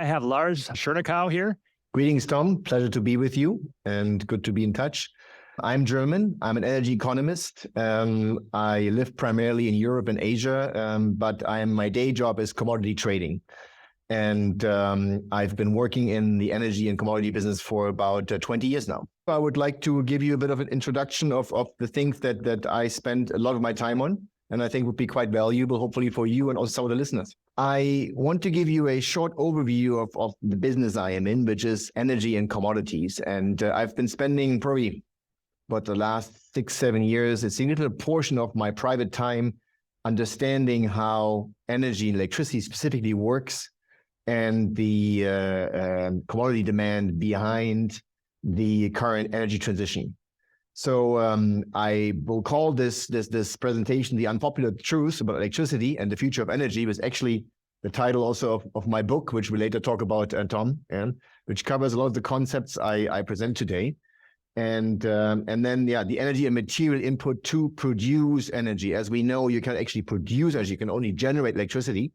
I have Lars Schernikau here. Greetings, Tom. Pleasure to be with you and good to be in touch. I'm German. I'm an energy economist. I live primarily in Europe and Asia, but my day job is commodity trading. And I've been working in the energy and commodity business for about 20 years now. I would like to give you a bit of an introduction of the things that I spend a lot of my time on, and I think would be quite valuable, hopefully for you and also some of the listeners. I want to give you a short overview of the business I am in, which is energy and commodities. And I've been spending probably the last 6-7 years, a significant portion of my private time understanding how energy and electricity specifically works and the commodity demand behind the current energy transition. So I will call this presentation the Unpopular Truths about Electricity and the Future of Energy, was actually the title also of my book, which we later talk about, Tom, which covers a lot of the concepts I present today. And then, the energy and material input to produce energy. As we know, you can actually produce energy. You can only generate electricity,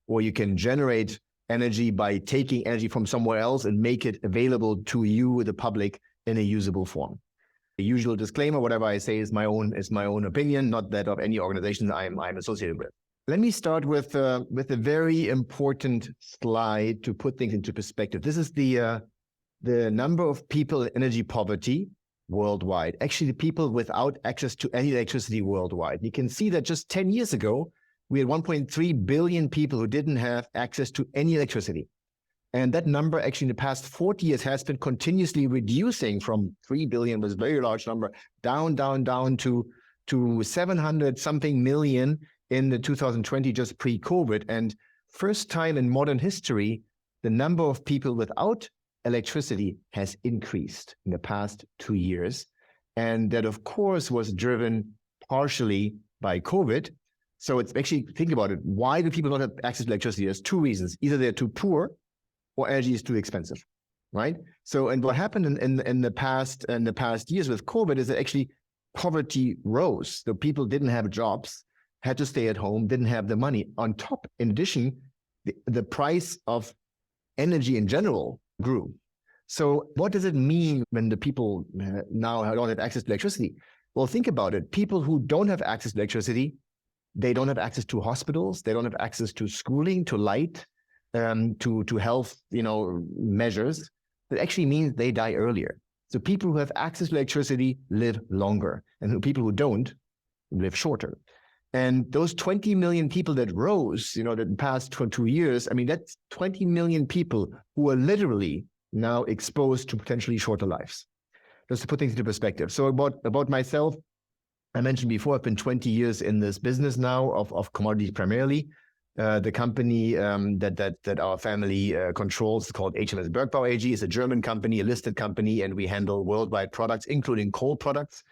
or you can generate energy by taking energy from somewhere else and make it available to you, the public, in a usable form. The usual disclaimer: whatever I say is my own opinion, not that of any organization I'm associated with. Let me start with a very important slide to put things into perspective. This is the number of people in energy poverty worldwide. Actually, the people without access to any electricity worldwide. You can see that just 10 years ago, we had 1.3 billion people who didn't have access to any electricity. And that number actually in the past 40 years has been continuously reducing from 3 billion, was a very large number, down to 700 something million in the 2020, just pre-COVID. And first time in modern history, the number of people without electricity has increased in the past 2 years. And that, of course, was driven partially by COVID. So it's actually, think about it, why do people not have access to electricity? There's two reasons. Either they're too poor or energy is too expensive, right? So, and what happened in the past years with COVID is that actually poverty rose. So people didn't have jobs, had to stay at home, didn't have the money. On top, in addition, the price of energy in general grew. So what does it mean when the people now don't have access to electricity? Well, think about it. People who don't have access to electricity, they don't have access to hospitals, they don't have access to schooling, to light, to health, measures. That actually means they die earlier. So people who have access to electricity live longer, and people who don't live shorter. And those 20 million people that rose, the past 2 years, I mean, that's 20 million people who are literally now exposed to potentially shorter lives. Just to put things into perspective. So about myself, I mentioned before, I've been 20 years in this business now of commodities primarily. The company that our family controls is called HMS Bergbau AG. It's a German company, a listed company, and we handle worldwide products, including coal products,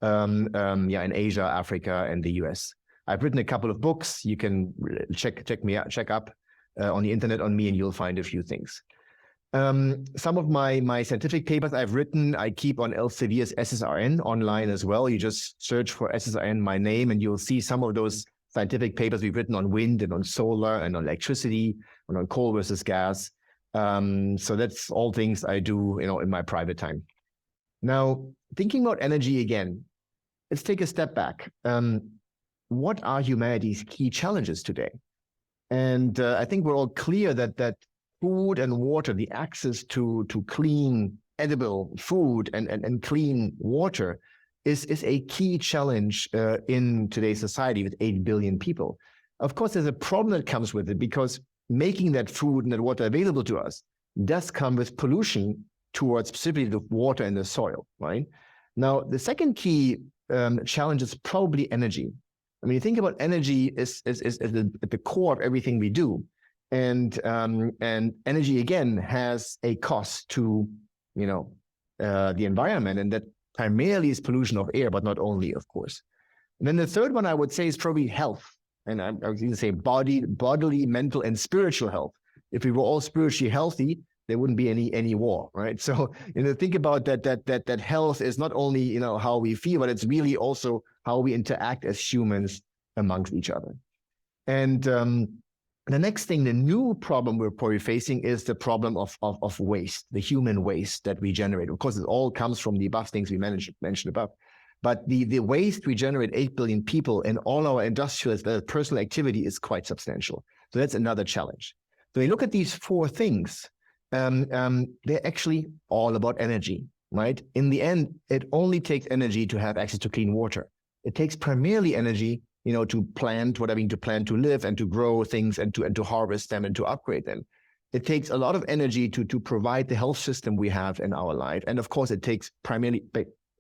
in Asia, Africa, and the US. I've written a couple of books. You can check up on the internet on me, and you'll find a few things. Some of my scientific papers I've written, I keep on Elsevier's SSRN online as well. You just search for SSRN, my name, and you'll see some of those scientific papers we've written on wind and on solar and on electricity and on coal versus gas. So that's all things I do, in my private time. Now, thinking about energy again, let's take a step back. What are humanity's key challenges today? And I think we're all clear that food and water, the access to clean, edible food and clean water is a key challenge in today's society with 8 billion people. Of course, there's a problem that comes with it because making that food and that water available to us does come with pollution towards specifically the water and the soil, right? Now, the second key challenge is probably energy. I mean, you think about energy is at the core of everything we do. And energy, again, has a cost to, the environment, and that primarily is pollution of air, but not only, of course. And then the third one I would say is probably health. And I was going to say bodily, mental, and spiritual health. If we were all spiritually healthy, there wouldn't be any war, right? So, think about that health is not only, how we feel, but it's really also how we interact as humans amongst each other. And The next thing, the new problem we're probably facing is the problem of waste, the human waste that we generate. Of course, it all comes from the above things we mentioned above. But the waste we generate, 8 billion people, and all our industrial personal activity is quite substantial. So that's another challenge. So you look at these four things, they're actually all about energy, right? In the end, it only takes energy to have access to clean water. It takes primarily energy, to plant what I mean, to plant, to live and to grow things and to harvest them and to upgrade them. It takes a lot of energy to provide the health system we have in our life. And of course, it takes primarily,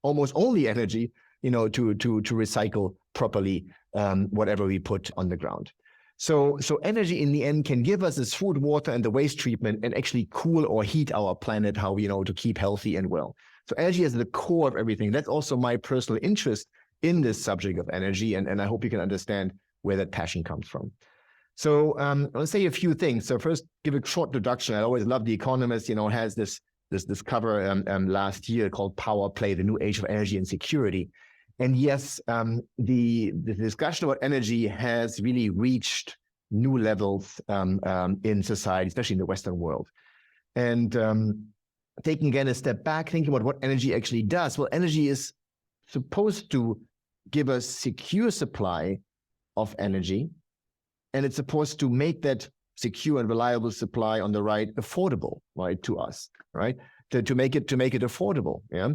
almost only energy, to recycle properly whatever we put on the ground. So energy in the end can give us this food, water, and the waste treatment and actually cool or heat our planet, how to keep healthy and well. So energy is the core of everything. That's also my personal interest in this subject of energy, and I hope you can understand where that passion comes from. So I'll say a few things. So first, give a short introduction. I always love The Economist, has this cover last year called Power Play, the New Age of Energy and Security. And yes, the discussion about energy has really reached new levels in society, especially in the Western world. And taking again a step back, thinking about what energy actually does. Well, energy is supposed to give us secure supply of energy, and it's supposed to make that secure and reliable supply on the right affordable, right, to us, right, to make it affordable, yeah.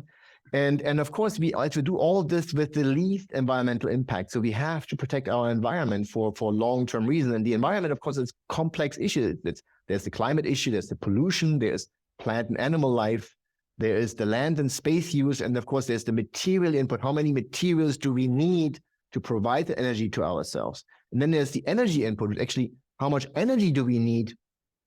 And of course, we have to do all this with the least environmental impact. So we have to protect our environment for long-term reasons. And the environment, of course, is a complex issue. There's the climate issue, there's the pollution, there's plant and animal life, there is the land and space use, and of course, there's the material input. How many materials do we need to provide the energy to ourselves? And then there's the energy input, which actually, how much energy do we need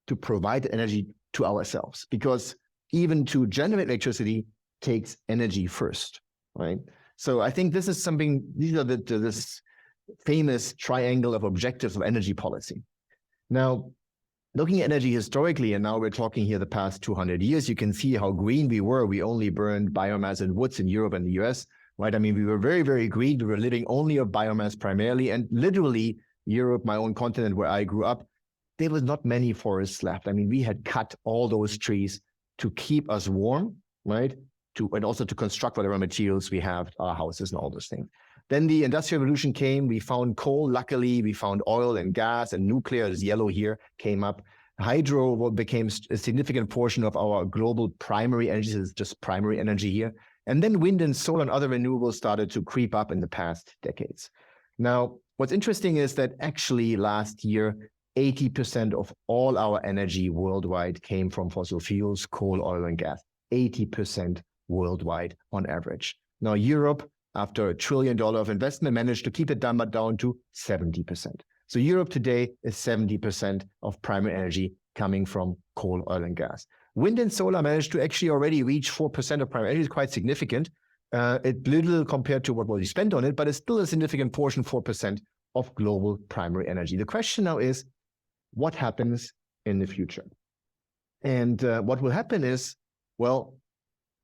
to provide the energy to ourselves? Because even to generate electricity takes energy first, right? So I think this is something, these are this famous triangle of objectives of energy policy. Now, looking at energy historically, and now we're talking here the past 200 years, you can see how green we were. We only burned biomass and woods in Europe and the US, right? I mean, we were very, very green. We were living only of biomass primarily. And literally, Europe, my own continent where I grew up, there was not many forests left. I mean, we had cut all those trees to keep us warm, right? And also to construct whatever materials we have, our houses and all those things. Then the Industrial Revolution came. We found coal. Luckily, we found oil and gas, and nuclear, is yellow here, came up. Hydro became a significant portion of our global primary energy. This is just primary energy here. And then wind and solar and other renewables started to creep up in the past decades. Now, what's interesting is that actually last year, 80% of all our energy worldwide came from fossil fuels, coal, oil, and gas. 80% worldwide on average. Now, Europe, after $1 trillion of investment, managed to keep it down to 70%. So Europe today is 70% of primary energy coming from coal, oil, and gas. Wind and solar managed to actually already reach 4% of primary energy. It's quite significant. It's little compared to what we spent on it, but it's still a significant portion, 4% of global primary energy. The question now is, what happens in the future? And what will happen is, well,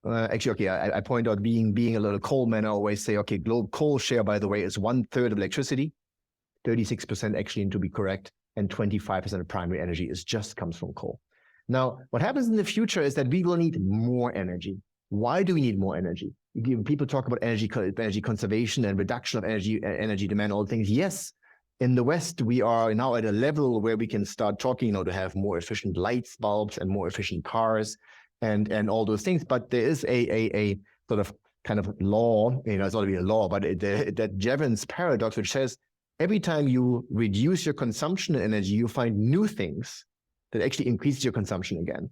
actually, okay, I point out being a little coal man, I always say, okay, global coal share, by the way, is 1/3 of electricity, 36% actually, to be correct, and 25% of primary energy just comes from coal. Now, what happens in the future is that we will need more energy. Why do we need more energy? People talk about energy conservation and reduction of energy demand, all things. Yes, in the West, we are now at a level where we can start talking, to have more efficient lights, bulbs, and more efficient cars, and all those things. But there is a sort of kind of law, it's not really a law, but that Jevon's paradox, which says every time you reduce your consumption of energy, you find new things that actually increase your consumption again.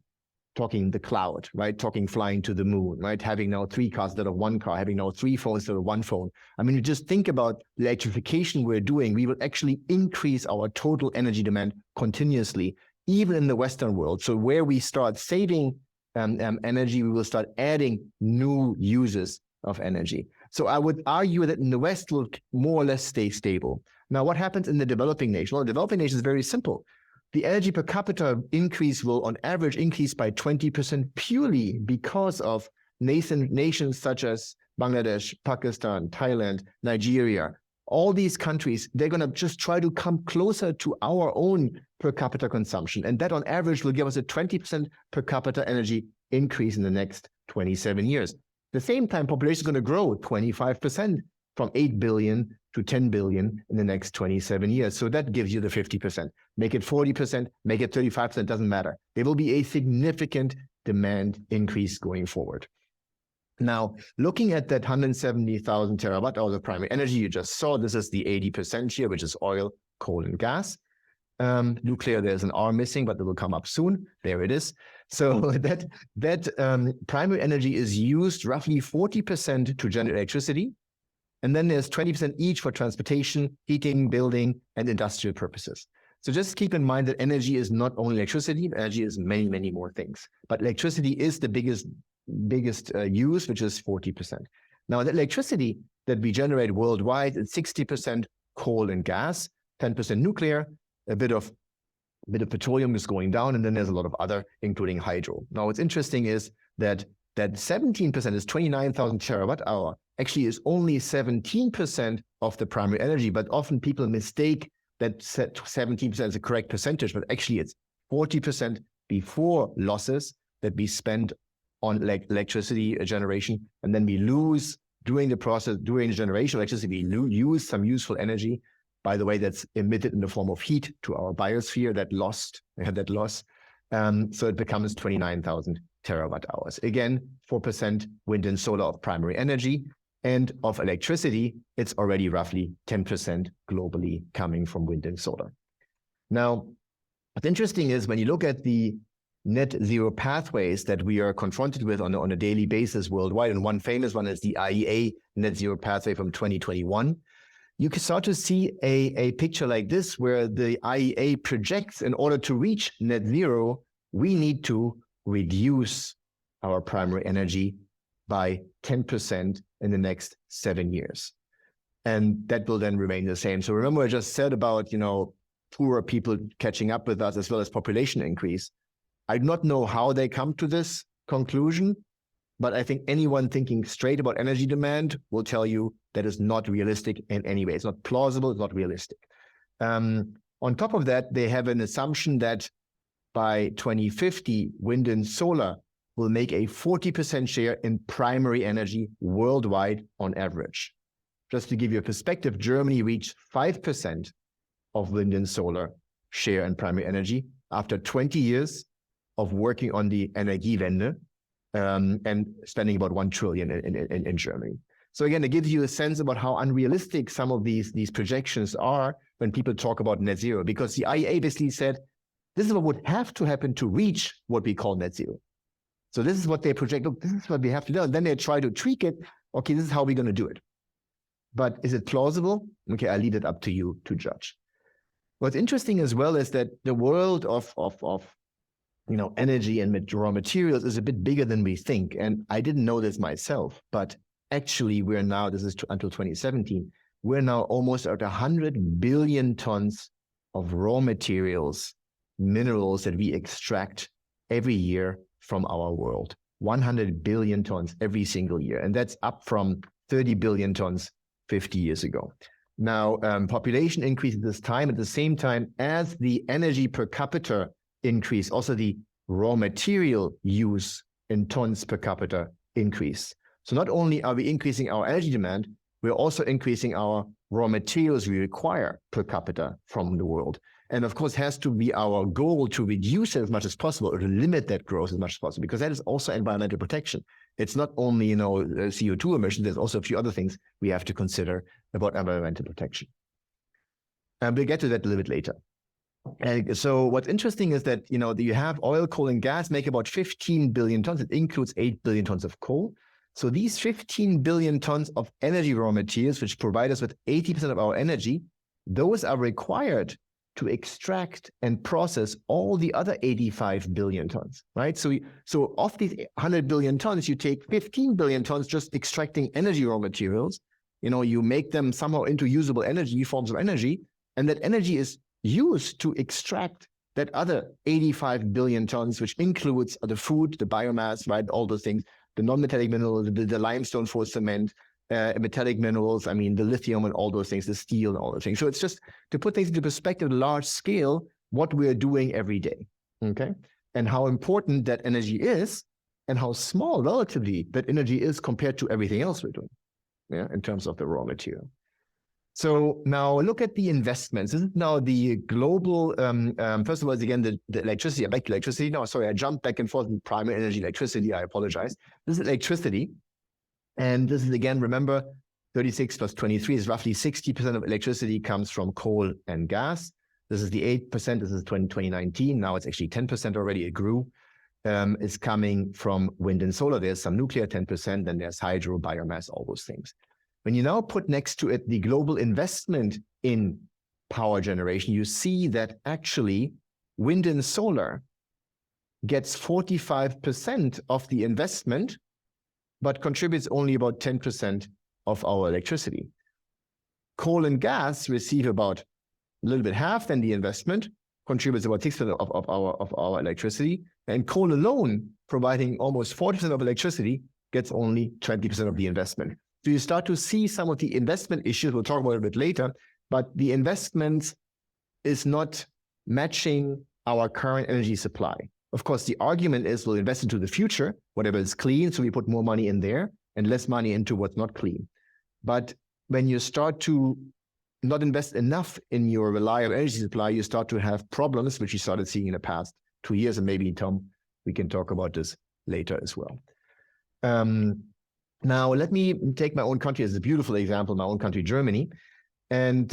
Talking the cloud, right? Talking flying to the moon, right? Having now 3 cars instead of 1 car, having now 3 phones instead of 1 phone. I mean, you just think about the electrification we're doing, we will actually increase our total energy demand continuously, even in the Western world. So where we start saving energy, we will start adding new uses of energy. So I would argue that in the West will more or less stay stable. Now, what happens in the developing nation? Well, the developing nation is very simple. The energy per capita increase will on average increase by 20% purely because of nascent nations such as Bangladesh, Pakistan, Thailand, Nigeria, all these countries, they're going to just try to come closer to our own per capita consumption. And that on average will give us a 20% per capita energy increase in the next 27 years. At the same time, population is going to grow 25% from 8 billion to 10 billion in the next 27 years. So that gives you the 50%. Make it 40%, make it 35%, doesn't matter. There will be a significant demand increase going forward. Now, looking at that 170,000 terawatt hours of primary energy you just saw, this is the 80% share, which is oil, coal, and gas. Nuclear, there's an R missing, but it will come up soon. There it is. So that primary energy is used roughly 40% to generate electricity. And then there's 20% each for transportation, heating, building, and industrial purposes. So just keep in mind that energy is not only electricity, energy is many, many more things. But electricity is the biggest use, which is 40%. Now, the electricity that we generate worldwide is 60% coal and gas, 10% nuclear, a bit of petroleum is going down, and then there's a lot of other, including hydro. Now, what's interesting is that 17% is 29,000 terawatt hour, actually is only 17% of the primary energy, but often people mistake that 17% is the correct percentage, but actually it's 40% before losses that we spend on electricity generation, and then we lose during the process, during the generation of electricity, we use some useful energy, by the way, that's emitted in the form of heat to our biosphere that loss. So it becomes 29,000 terawatt hours. Again, 4% wind and solar of primary energy, and of electricity, it's already roughly 10% globally coming from wind and solar. Now, what's interesting is when you look at the net zero pathways that we are confronted with on a daily basis worldwide, and one famous one is the IEA net zero pathway from 2021, you can start to see a picture like this where the IEA projects in order to reach net zero, we need to reduce our primary energy by 10% in the next 7 years. And that will then remain the same. So remember I just said about, poorer people catching up with us as well as population increase. I do not know how they come to this conclusion, but I think anyone thinking straight about energy demand will tell you that is not realistic in any way. It's not plausible, it's not realistic. On top of that, they have an assumption that by 2050, wind and solar will make a 40% share in primary energy worldwide on average. Just to give you a perspective, Germany reached 5% of wind and solar share in primary energy after 20 years of working on the Energiewende and spending about 1 trillion in Germany. So again, it gives you a sense about how unrealistic some of these projections are when people talk about net zero, because the IEA basically said, this is what would have to happen to reach what we call net zero. So this is what they project, look, this is what we have to do. And then they try to tweak it. Okay, this is how we're going to do it. But is it plausible? Okay, I leave it up to you to judge. What's interesting as well is that the world of energy and raw materials is a bit bigger than we think. And I didn't know this myself, but actually we're now, this is until 2017, we're now almost at 100 billion tons of raw materials, minerals that we extract every year from our world. 100 billion tons every single year. And that's up from 30 billion tons 50 years ago. Now, population increase at this time, at the same time as the energy per capita increase, also the raw material use in tons per capita increase. So not only are we increasing our energy demand, we're also increasing our raw materials we require per capita from the world. And of course, has to be our goal to reduce it as much as possible or to limit that growth as much as possible, because that is also environmental protection. It's not only, CO2 emissions, there's also a few other things we have to consider about environmental protection. And we'll get to that a little bit later. And so what's interesting is that, you have oil, coal, and gas make about 15 billion tons. It includes 8 billion tons of coal. So these 15 billion tons of energy raw materials, which provide us with 80% of our energy, those are required to extract and process all the other 85 billion tons, right? So of these 100 billion tons, you take 15 billion tons just extracting energy raw materials, you make them somehow into usable energy, forms of energy, and that energy is used to extract that other 85 billion tons, which includes the food, the biomass, right? All those things, the non-metallic minerals, the limestone for cement, metallic minerals, I mean, the lithium and all those things, the steel and all those things. So it's just to put things into perspective, large scale, what we're doing every day, okay? And how important that energy is and how small relatively that energy is compared to everything else we're doing, yeah, in terms of the raw material. So now look at the investments. This is now the global, first of all, again, the electricity, back to electricity. No, sorry, I jumped back and forth in primary energy, electricity, I apologize. This is electricity. And this is, again, remember, 36 plus 23 is roughly 60% of electricity comes from coal and gas. This is the 8%, this is 2019. Now it's actually 10% already, it grew. It's coming from wind and solar. There's some nuclear, 10%, then there's hydro, biomass, all those things. When you now put next to it the global investment in power generation, you see that actually wind and solar gets 45% of the investment, but contributes only about 10% of our electricity. Coal and gas receive about a little bit half than the investment, contributes about 6% of our electricity, and coal alone, providing almost 40% of electricity, gets only 20% of the investment. So you start to see some of the investment issues, we'll talk about it a bit later, but the investment is not matching our current energy supply. Of course, the argument is we'll invest into the future, whatever is clean, so we put more money in there and less money into what's not clean. But when you start to not invest enough in your reliable energy supply, you start to have problems, which you started seeing in the past 2 years, and maybe, Tom, we can talk about this later as well. Now, let me take my own country as a beautiful example, my own country, Germany. And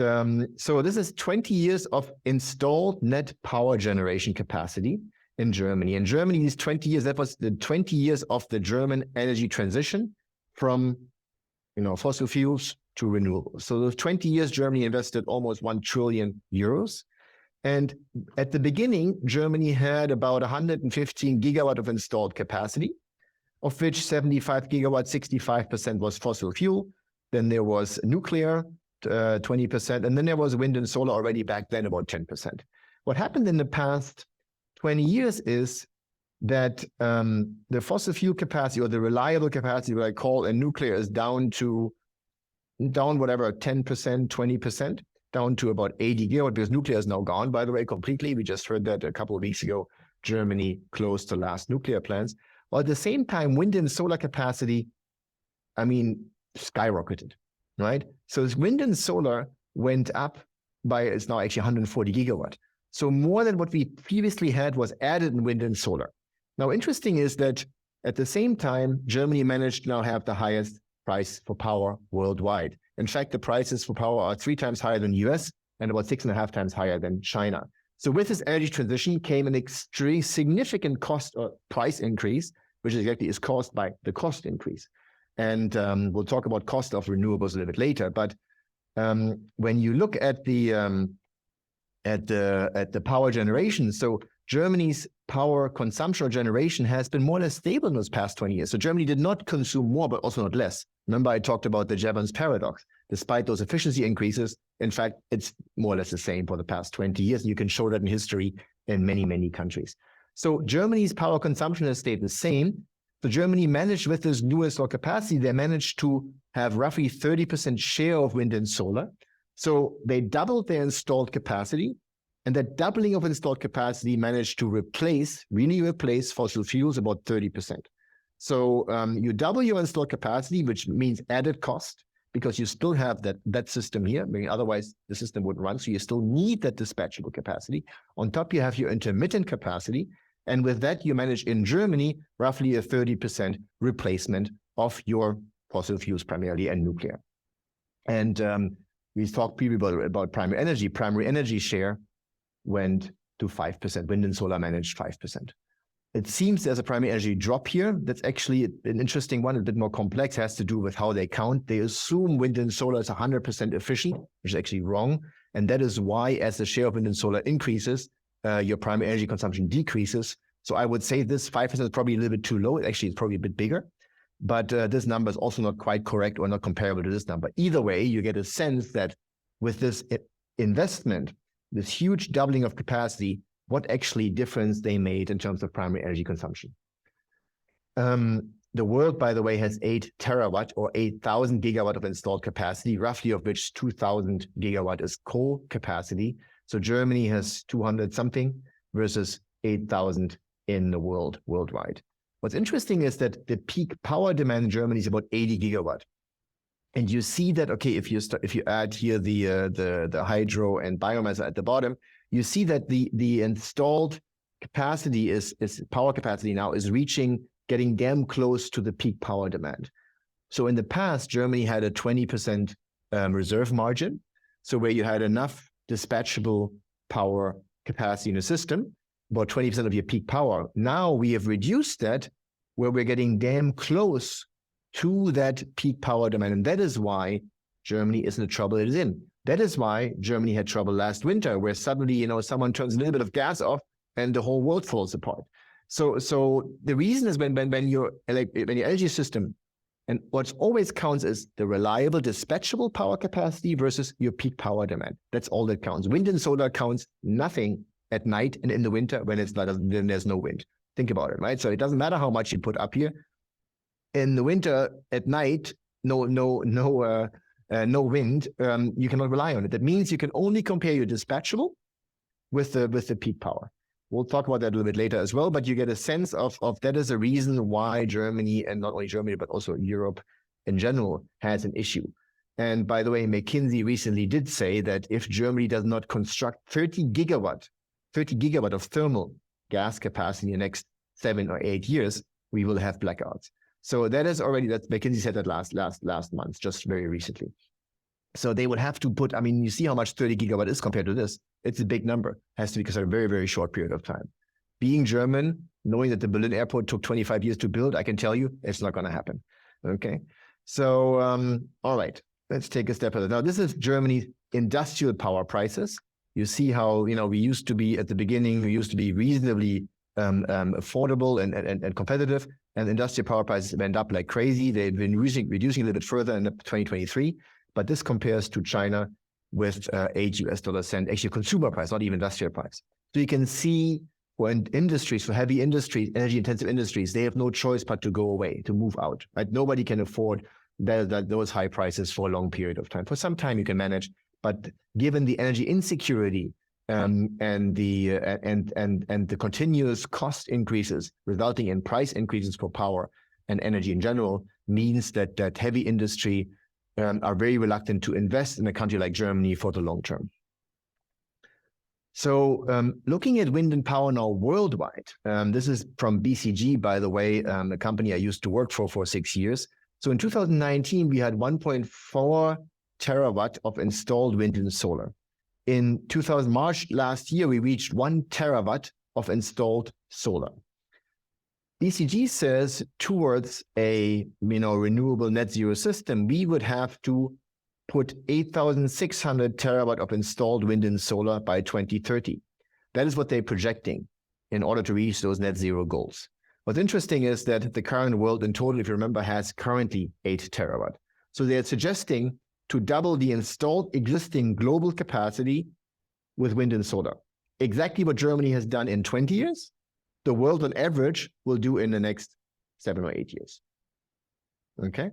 so this is 20 years of installed net power generation capacity in Germany. In Germany, these 20 years, that was the 20 years of the German energy transition from, fossil fuels to renewables. So those 20 years, Germany invested almost 1 trillion euros. And at the beginning, Germany had about 115 gigawatt of installed capacity, of which 75 gigawatts, 65% was fossil fuel. Then there was nuclear, 20%, and then there was wind and solar already back then, about 10%. What happened in the past 20 years is that the fossil fuel capacity, or the reliable capacity, what I call, and nuclear, is down whatever, 10%, 20%, down to about 80 gigawatt, because nuclear is now gone, by the way, completely. We just heard that a couple of weeks ago. Germany closed the last nuclear plants. While at the same time, wind and solar capacity, skyrocketed, right? So as wind and solar went up by, it's now actually 140 gigawatt. So more than what we previously had was added in wind and solar. Now, interesting is that at the same time, Germany managed to now have the highest price for power worldwide. In fact, the prices for power are 3 times higher than the US and about 6.5 times higher than China. So with this energy transition came an extremely significant cost or price increase, which exactly is caused by the cost increase. And we'll talk about cost of renewables a little bit later. But when you look at the power generation, so Germany's power consumption or generation has been more or less stable in those past 20 years. So Germany did not consume more, but also not less. Remember, I talked about the Jevon's paradox. Despite those efficiency increases, in fact, it's more or less the same for the past 20 years. And you can show that in history in many, many countries. So Germany's power consumption has stayed the same. So Germany managed, with this new installed capacity, they managed to have roughly 30% share of wind and solar. So they doubled their installed capacity. And that doubling of installed capacity managed to really replace fossil fuels about 30%. So you double your installed capacity, which means added cost, because you still have that system here. Otherwise, the system wouldn't run. So you still need that dispatchable capacity. On top, you have your intermittent capacity. And with that, you manage in Germany roughly a 30% replacement of your fossil fuels primarily and nuclear. And we talked previously about primary energy. Primary energy share went to 5%. Wind and solar managed 5%. It seems there's a primary energy drop here. That's actually an interesting one, a bit more complex, has to do with how they count. They assume wind and solar is 100% efficient, which is actually wrong. And that is why, as the share of wind and solar increases, your primary energy consumption decreases. So I would say this 5% is probably a little bit too low. Actually, it's probably a bit bigger. But this number is also not quite correct or not comparable to this number. Either way, you get a sense that with this investment, this huge doubling of capacity, what actually difference they made in terms of primary energy consumption. The world, by the way, has 8 terawatt or 8,000 gigawatt of installed capacity, roughly of which 2,000 gigawatt is coal capacity. So Germany has 200 something versus 8,000 in the worldwide. What's interesting is that the peak power demand in Germany is about 80 gigawatt. And you see that, okay, if you add here the hydro and biomass at the bottom, you see that the installed capacity is power capacity now is getting damn close to the peak power demand. So in the past, Germany had a 20% reserve margin. So where you had enough dispatchable power capacity in the system, about 20% of your peak power. Now we have reduced that where we're getting damn close to that peak power demand. And that is why Germany is in the trouble it is in. That is why Germany had trouble last winter, where suddenly, someone turns a little bit of gas off and the whole world falls apart. So the reason is when your energy system, and what always counts is the reliable dispatchable power capacity versus your peak power demand. That's all that counts. Wind and solar counts nothing at night and in the winter when there's no wind. Think about it, right? So it doesn't matter how much you put up here. In the winter at night, no wind, you cannot rely on it. That means you can only compare your dispatchable with the peak power. We'll talk about that a little bit later as well, but you get a sense of that is a reason why Germany, and not only Germany, but also Europe in general, has an issue. And by the way, McKinsey recently did say that if Germany does not construct 30 gigawatt of thermal gas capacity in the next 7 or 8 years, we will have blackouts. So that McKinsey said that last month, just very recently. So they would have to put, you see how much 30 gigawatt is compared to this. It's a big number. Has to be because of a very, very short period of time. Being German, knowing that the Berlin airport took 25 years to build, I can tell you it's not going to happen. Okay. So, all right, let's take a step further. Now, this is Germany's industrial power prices. You see how, we used to be at the beginning, reasonably affordable and competitive, and industrial power prices went up like crazy. They've been reducing a little bit further in 2023, but this compares to China with $8 actually consumer price, not even industrial price. So you can see for industries, for heavy industries, energy intensive industries, they have no choice but to go away, to move out. Right? Nobody can afford those high prices for a long period of time. For some time you can manage, but given the energy insecurity and the continuous cost increases resulting in price increases for power and energy in general, means that heavy industry are very reluctant to invest in a country like Germany for the long term. So looking at wind and power now worldwide, this is from BCG, by the way, a company I used to work for 6 years. So in 2019, we had 1.4 terawatt of installed wind and solar. In March last year, we reached 1 terawatt of installed solar. BCG says towards a renewable net zero system, we would have to put 8,600 terawatt of installed wind and solar by 2030. That is what they're projecting in order to reach those net zero goals. What's interesting is that the current world in total, if you remember, has currently 8 terawatt. So they're suggesting to double the installed existing global capacity with wind and solar. Exactly what Germany has done in 20 years, the world on average will do in the next 7 or 8 years. Okay.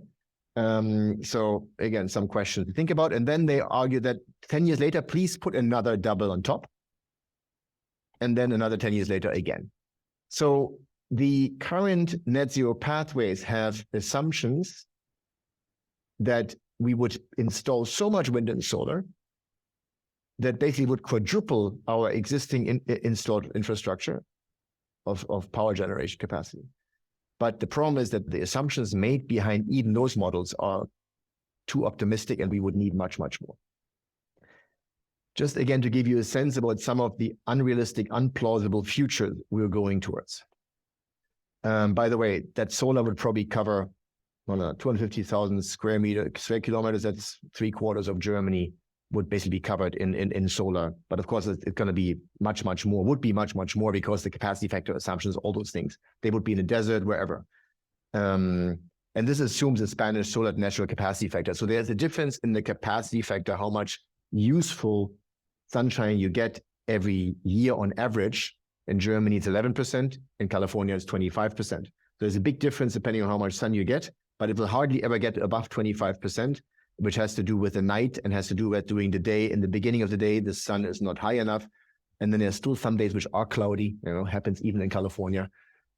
So again, some questions to think about. And then they argue that 10 years later, please put another double on top. And then another 10 years later again. So the current net zero pathways have assumptions that we would install so much wind and solar that basically would quadruple our existing installed infrastructure of power generation capacity. But the problem is that the assumptions made behind even those models are too optimistic, and we would need much, much more. Just again, to give you a sense about some of the unrealistic, unplausible future we're going towards. By the way, that solar would probably cover 250,000 square kilometers. That's 3/4 of Germany would basically be covered in solar. But of course, it's going to be much, much more, would be much, much more, because the capacity factor assumptions, all those things, they would be in the desert, wherever. And this assumes a Spanish solar natural capacity factor. So there's a difference in the capacity factor, how much useful sunshine you get every year on average, In Germany, it's 11%. In California, it's 25%. There's a big difference depending on how much sun you get, but it will hardly ever get above 25%, which has to do with the night and has to do with during the day. In the beginning of the day, the sun is not high enough. And then there's still some days which are cloudy, happens even in California.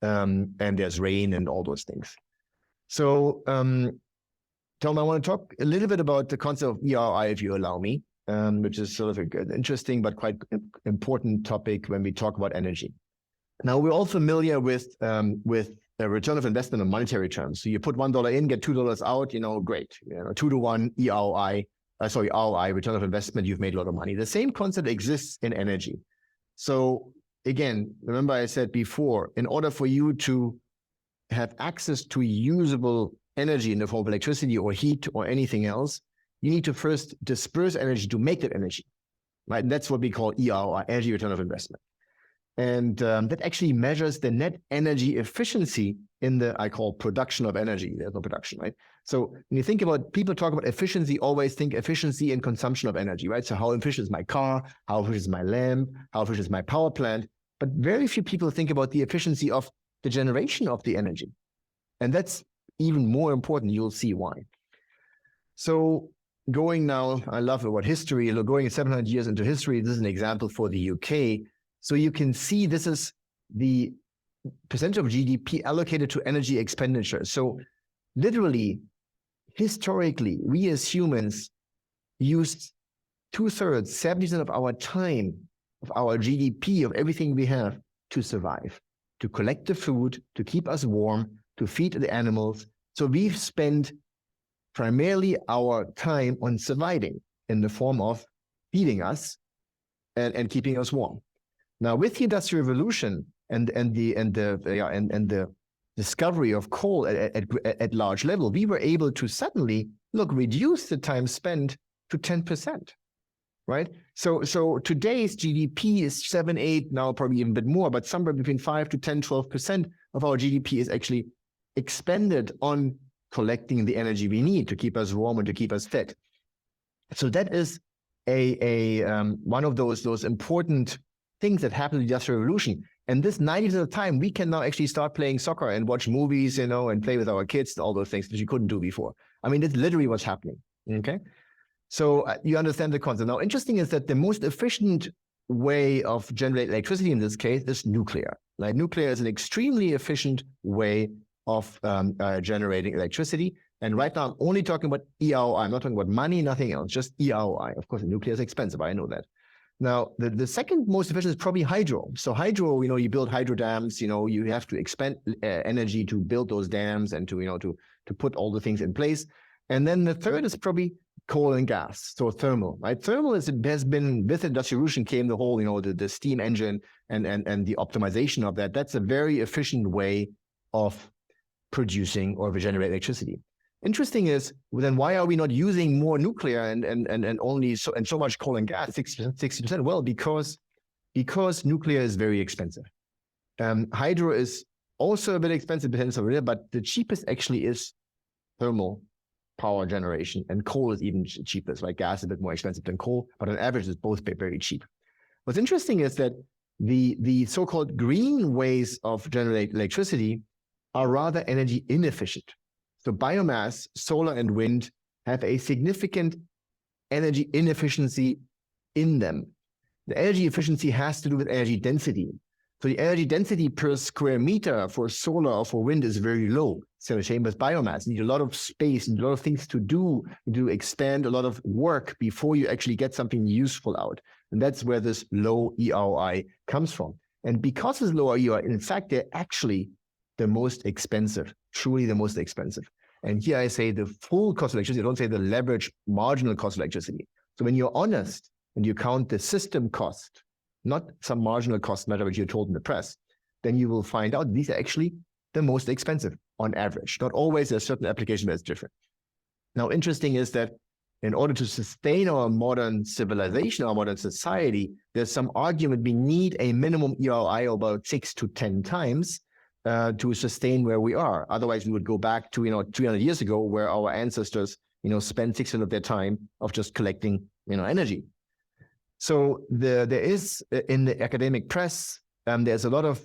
And there's rain and all those things. So, Tom, I want to talk a little bit about the concept of ERI, if you allow me, which is sort of an interesting but quite important topic when we talk about energy. Now, we're all familiar with a return of investment on monetary terms. So you put $1 in, get $2 out, great. 2-to-1 ROI, return of investment, you've made a lot of money. The same concept exists in energy. So again, remember I said before, in order for you to have access to usable energy in the form of electricity or heat or anything else, you need to first disperse energy to make that energy, right? And that's what we call ERI, energy return of investment. And that actually measures the net energy efficiency in the, I call production of energy. There's no production, right? So when you think about, people talk about efficiency, always think efficiency in consumption of energy, right? So how efficient is my car? How efficient is my lamp? How efficient is my power plant? But very few people think about the efficiency of the generation of the energy. And that's even more important. You'll see why. So going now, I love about history, going 700 years into history, this is an example for the UK. So you can see this is the percentage of GDP allocated to energy expenditure. So literally, historically, we as humans used 2/3, 70% of our time, of our GDP, of everything we have to survive, to collect the food, to keep us warm, to feed the animals. So we've spent primarily our time on surviving in the form of feeding us and keeping us warm. Now, with the Industrial Revolution and the discovery of coal at large level, we were able to suddenly reduce the time spent to 10%, right? So today's GDP is 7, 8, now probably even a bit more, but somewhere between 5 to 10, 12% of our GDP is actually expended on collecting the energy we need to keep us warm and to keep us fed. So that is one of those important things that happened in the Industrial Revolution. And this 90% of the time, we can now actually start playing soccer and watch movies, and play with our kids and all those things that you couldn't do before. I mean, that's literally what's happening, okay? So you understand the concept. Now, interesting is that the most efficient way of generating electricity in this case is nuclear. Like, nuclear is an extremely efficient way of generating electricity. And right now, I'm only talking about ERI. I'm not talking about money, nothing else, just ERI. Of course, nuclear is expensive. I know that. Now, the second most efficient is probably hydro. So hydro, you build hydro dams, you have to expend energy to build those dams and to put all the things in place. And then the third is probably coal and gas, so thermal, right? Thermal has been, with the Industrial Revolution came the whole, the steam engine and the optimization of that. That's a very efficient way of producing or generating electricity. Interesting is, then why are we not using more nuclear and only so much coal and gas, 60%? Well, because nuclear is very expensive. Hydro is also a bit expensive, depends on it, but the cheapest actually is thermal power generation, and coal is even cheapest. Like, gas is a bit more expensive than coal, but on average, it's both very cheap. What's interesting is that the so-called green ways of generating electricity are rather energy inefficient. So biomass, solar and wind have a significant energy inefficiency in them. The energy efficiency has to do with energy density. So the energy density per square meter for solar or for wind is very low. So the same with biomass. You need a lot of space and a lot of things to do, to expand a lot of work before you actually get something useful out. And that's where this low ERI comes from. And because it's lower ERI, in fact, they're actually the most expensive, truly the most expensive. And here I say the full cost of electricity, I don't say the leverage marginal cost of electricity. So when you're honest and you count the system cost, not some marginal cost matter which you're told in the press, then you will find out these are actually the most expensive on average. Not always, there's certain application that's different. Now, interesting is that in order to sustain our modern civilization, our modern society, there's some argument we need a minimum ERI of about 6 to 10 times to sustain where we are. Otherwise, we would go back to 300 years ago, where our ancestors spent 6% of their time of just collecting energy. So there is in the academic press there's a lot of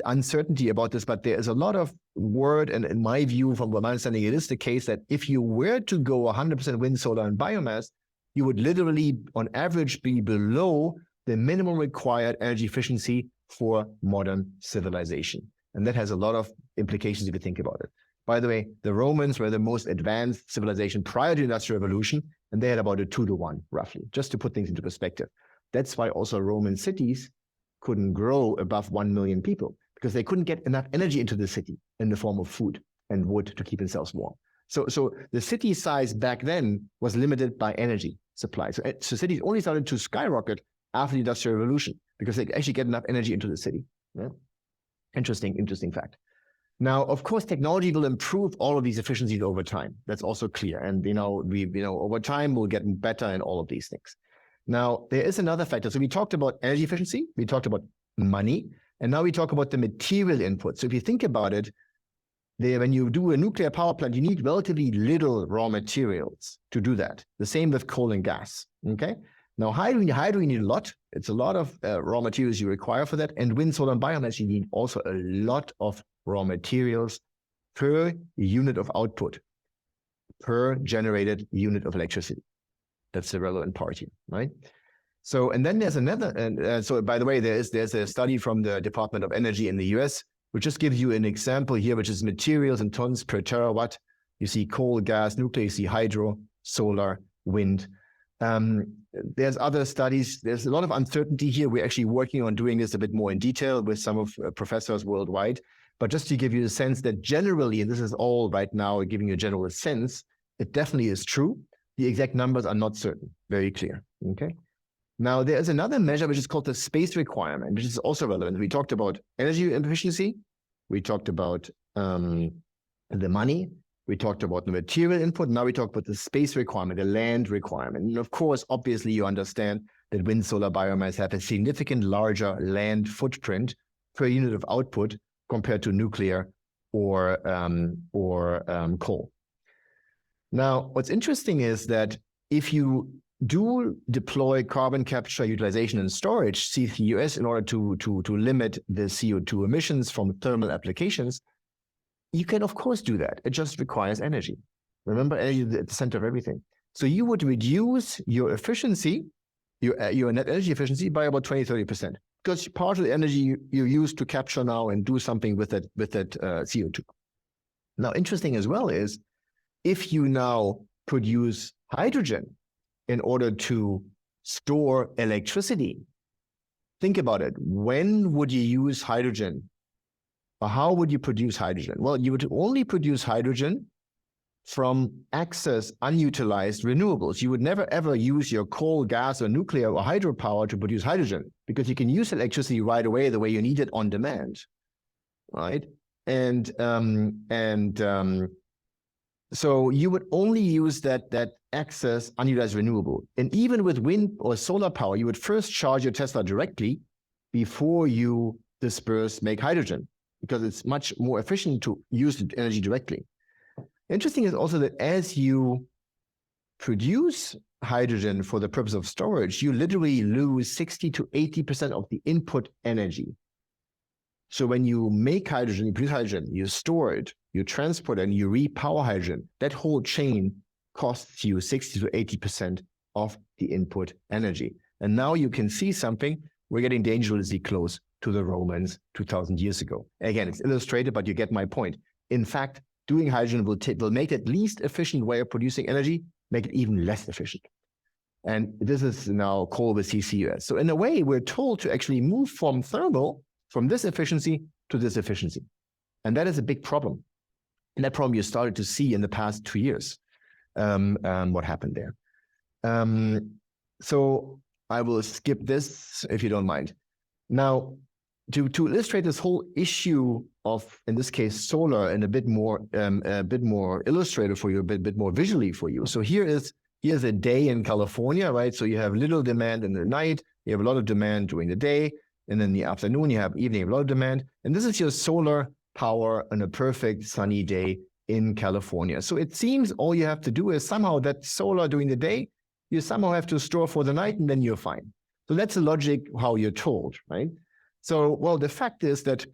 uncertainty about this, but there is a lot of word, and in my view, from my understanding, it is the case that if you were to go 100% wind, solar, and biomass, you would literally, on average, be below the minimum required energy efficiency for modern civilization. And that has a lot of implications if you think about it. By the way, the Romans were the most advanced civilization prior to the Industrial Revolution, and they had about a 2-to-1, roughly, just to put things into perspective. That's why also Roman cities couldn't grow above 1 million people, because they couldn't get enough energy into the city in the form of food and wood to keep themselves warm. So the city size back then was limited by energy supply. So cities only started to skyrocket after the Industrial Revolution because they actually get enough energy into the city. Yeah? Interesting fact. Now, of course, technology will improve all of these efficiencies over time. That's also clear. And, over time, we'll get better in all of these things. Now, there is another factor. So we talked about energy efficiency, we talked about money, and now we talk about the material input. So if you think about it, when you do a nuclear power plant, you need relatively little raw materials to do that. The same with coal and gas, okay? Now, hydro, you need a lot. It's a lot of raw materials you require for that. And wind, solar, and biomass, you need also a lot of raw materials per unit of output, per generated unit of electricity. That's the relevant part here, right? So, and then there's another, and so by the way, there's a study from the Department of Energy in the US, which just gives you an example here, which is materials in tons per terawatt. You see coal, gas, nuclear, you see hydro, solar, wind. There's other studies. There's a lot of uncertainty here. We're actually working on doing this a bit more in detail with some of professors worldwide. But just to give you a sense that generally, and this is all right now giving you a general sense, it definitely is true. The exact numbers are not certain, very clear, okay? Now, there is another measure which is called the space requirement, which is also relevant. We talked about energy efficiency. We talked about the money. We talked about the material input. Now we talk about the space requirement, the land requirement. And of course, obviously, you understand that wind, solar, biomass have a significant larger land footprint per unit of output compared to nuclear or coal. Now, what's interesting is that if you do deploy carbon capture, utilization, and storage, CCUS, in order to limit the CO2 emissions from thermal applications, you can, of course, do that. It just requires energy. Remember, energy is at the center of everything. So you would reduce your efficiency, your net energy efficiency, by about 20-30%, because part of the energy you use to capture now and do something with that CO2. Now, interesting as well is, if you now produce hydrogen in order to store electricity, think about it. When would you use hydrogen? Or how would you produce hydrogen? Well, you would only produce hydrogen from excess unutilized renewables. You would never, ever use your coal, gas, or nuclear or hydropower to produce hydrogen, because you can use electricity right away the way you need it on demand, right? So you would only use that excess unutilized renewable. And even with wind or solar power, you would first charge your Tesla directly before you make hydrogen, because it's much more efficient to use the energy directly. Interesting is also that as you produce hydrogen for the purpose of storage, you literally lose 60-80% of the input energy. So when you make hydrogen, you produce hydrogen, you store it, you transport it, and you repower hydrogen, that whole chain costs you 60-80% of the input energy. And now you can see something. We're getting dangerously close to the Romans 2,000 years ago. Again, it's illustrated, but you get my point. In fact, doing hydrogen will make it least efficient way of producing energy, make it even less efficient. And this is now called the CCUS. So in a way, we're told to actually move from thermal, from this efficiency to this efficiency. And that is a big problem. And that problem you started to see in the past 2 years, what happened there. So I will skip this if you don't mind. Now, to illustrate this whole issue of, in this case, solar, and a bit more illustrative for you, a bit more visually for you. So here's a day in California, right? So you have little demand in the night, you have a lot of demand during the day, and in the afternoon you have evening, a lot of demand. And this is your solar power on a perfect sunny day in California. So it seems all you have to do is somehow that solar during the day, you somehow have to store for the night, and then you're fine. So that's the logic how you're told, right? So, well, the fact is that,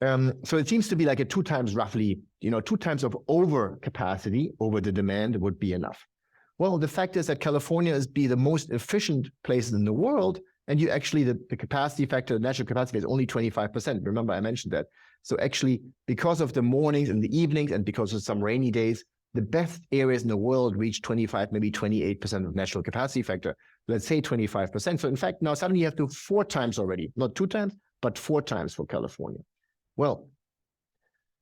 so it seems to be like a 2 times roughly, 2 times of over capacity over the demand would be enough. Well, the fact is that California is the most efficient place in the world, and you actually, the capacity factor, the natural capacity is only 25%. Remember, I mentioned that. So actually, because of the mornings and the evenings and because of some rainy days, the best areas in the world reach 25, maybe 28% of natural capacity factor. Let's say 25%. So in fact, now suddenly you have to 4 times already, not 2 times, but 4 times for California. Well,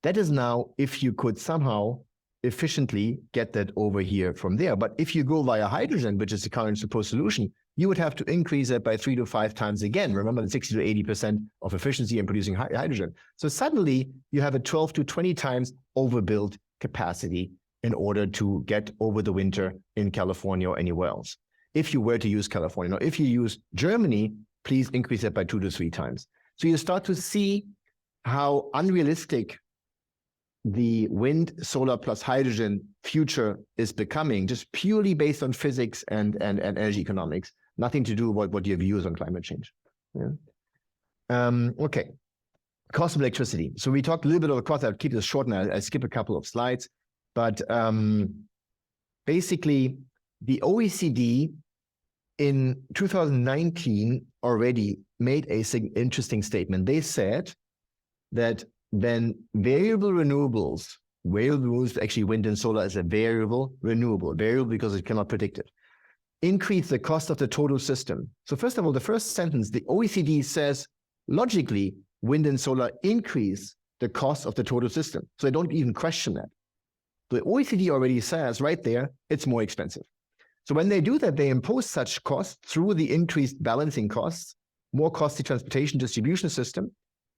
that is now if you could somehow efficiently get that over here from there. But if you go via hydrogen, which is the current supposed solution, you would have to increase that by 3 to 5 times again. Remember, the 60 to 80% of efficiency in producing hydrogen. So suddenly you have a 12 to 20 times overbuilt capacity in order to get over the winter in California or anywhere else. If you were to use California. Now, if you use Germany, please increase that by 2 to 3 times. So you start to see how unrealistic the wind, solar plus hydrogen future is becoming, just purely based on physics and energy economics, nothing to do with what your views on climate change. Yeah. Okay, cost of electricity. So we talked a little bit about cost. I'll keep this short and I'll skip a couple of slides. But basically, the OECD in 2019 already made a interesting statement. They said that then variable renewables, actually wind and solar is a variable because it cannot predict it, increase the cost of the total system. So first of all, the first sentence, the OECD says, logically, wind and solar increase the cost of the total system. So they don't even question that. The OECD already says right there, it's more expensive. So when they do that, they impose such costs through the increased balancing costs, more costly transportation distribution system,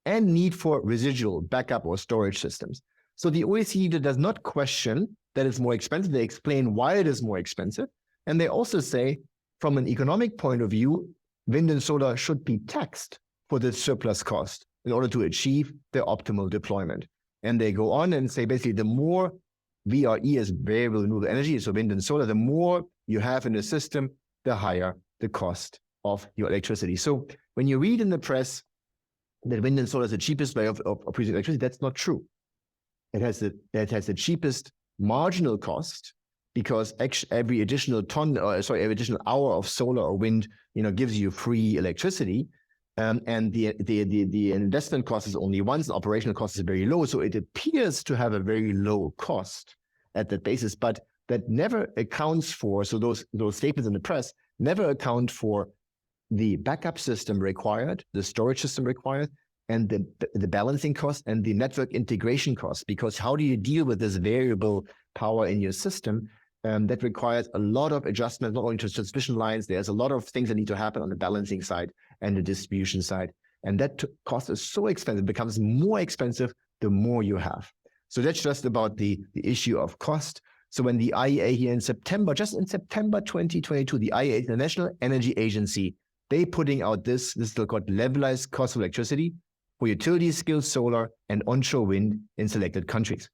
and need for residual backup or storage systems. So the OECD does not question that it's more expensive. They explain why it is more expensive. And they also say, from an economic point of view, wind and solar should be taxed for the surplus cost in order to achieve their optimal deployment. And they go on and say, basically, the more VRE is variable renewable energy, so wind and solar, the more you have in the system, the higher the cost of your electricity. So when you read in the press that wind and solar is the cheapest way of producing electricity, that's not true. It has the cheapest marginal cost because every additional every additional hour of solar or wind, gives you free electricity, and the investment cost is only once, and operational cost is very low. So it appears to have a very low cost at that basis, but that never accounts for. So those statements in the press never account for the backup system required, the storage system required, and the balancing cost and the network integration cost. Because how do you deal with this variable power in your system? That requires a lot of adjustment, not only to transmission lines. There's a lot of things that need to happen on the balancing side and the distribution side. And that cost is so expensive, it becomes more expensive the more you have. So that's just about the issue of cost. So when the IEA here in September 2022, the IEA, the National Energy Agency, they putting out this is called levelized cost of electricity for utility-scale solar and onshore wind in selected countries.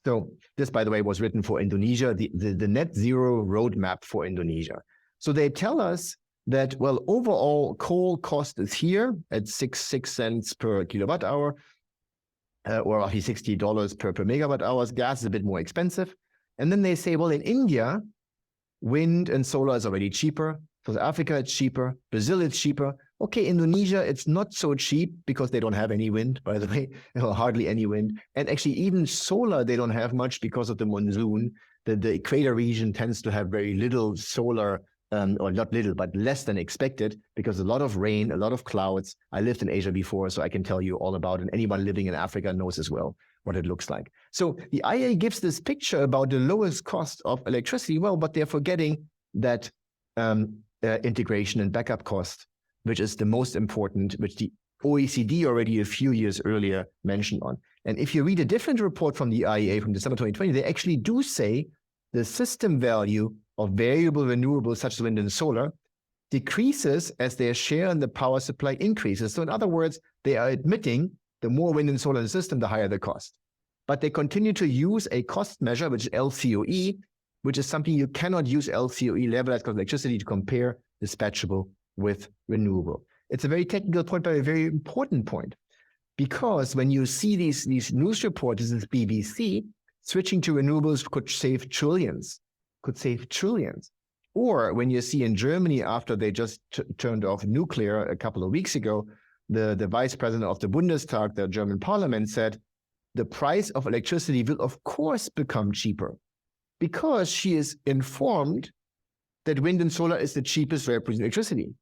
So this, by the way, was written for Indonesia, the net zero roadmap for Indonesia. So they tell us that, well, overall coal cost is here at 6 cents per kilowatt hour, or roughly $60 per megawatt hours. Gas is a bit more expensive. And then they say, well, in India, wind and solar is already cheaper. South Africa, it's cheaper. Brazil, it's cheaper. Okay, Indonesia, it's not so cheap because they don't have any wind, by the way, hardly any wind. And actually, even solar, they don't have much because of the monsoon. The equator region tends to have very little solar, or not little, but less than expected, because a lot of rain, a lot of clouds. I lived in Asia before, so I can tell you all about it. And anyone living in Africa knows as well what it looks like. So the IEA gives this picture about the lowest cost of electricity. Well, but they're forgetting that integration and backup cost, which is the most important, which the OECD already a few years earlier mentioned on. And if you read a different report from the IEA from December 2020, they actually do say the system value of variable renewables such as wind and solar decreases as their share in the power supply increases. So in other words, they are admitting the more wind and solar in the system, the higher the cost. But they continue to use a cost measure, which is LCOE, which is something you cannot use LCOE, levelized cost of electricity, to compare dispatchable with renewable. It's a very technical point, but a very important point. Because when you see these news reports, this is BBC, switching to renewables could save trillions. Or when you see in Germany, after they just turned off nuclear a couple of weeks ago, the vice president of the Bundestag, the German parliament, said the price of electricity will of course become cheaper because she is informed that wind and solar is the cheapest way of producing electricity.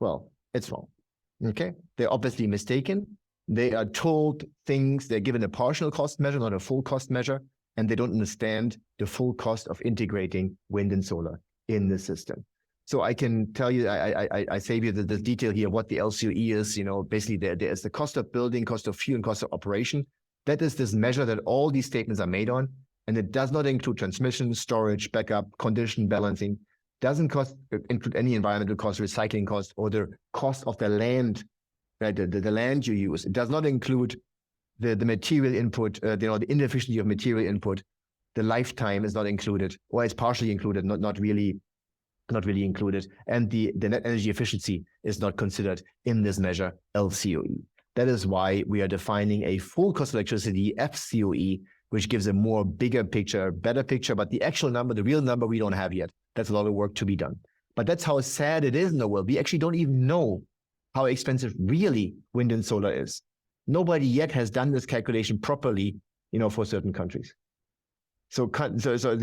Well, it's wrong. Okay, they're obviously mistaken. They are told things, they're given a partial cost measure, not a full cost measure, and they don't understand the full cost of integrating wind and solar in the system. So I can tell you, I save you the detail here, what the LCOE is. Basically there is the cost of building, cost of fuel, and cost of operation. That is this measure that all these statements are made on, and it does not include transmission, storage, backup, condition balancing, doesn't include any environmental cost, recycling cost, or the cost of the land, right? The land you use. It does not include the material input, the inefficiency of material input. The lifetime is not included, or it's partially included, not really included. And the net energy efficiency is not considered in this measure, LCOE. That is why we are defining a full cost of electricity, FCOE, which gives a more bigger picture, better picture, but the actual number, the real number, we don't have yet. That's a lot of work to be done. But that's how sad it is in the world. We actually don't even know how expensive really wind and solar is. Nobody yet has done this calculation properly, for certain countries. So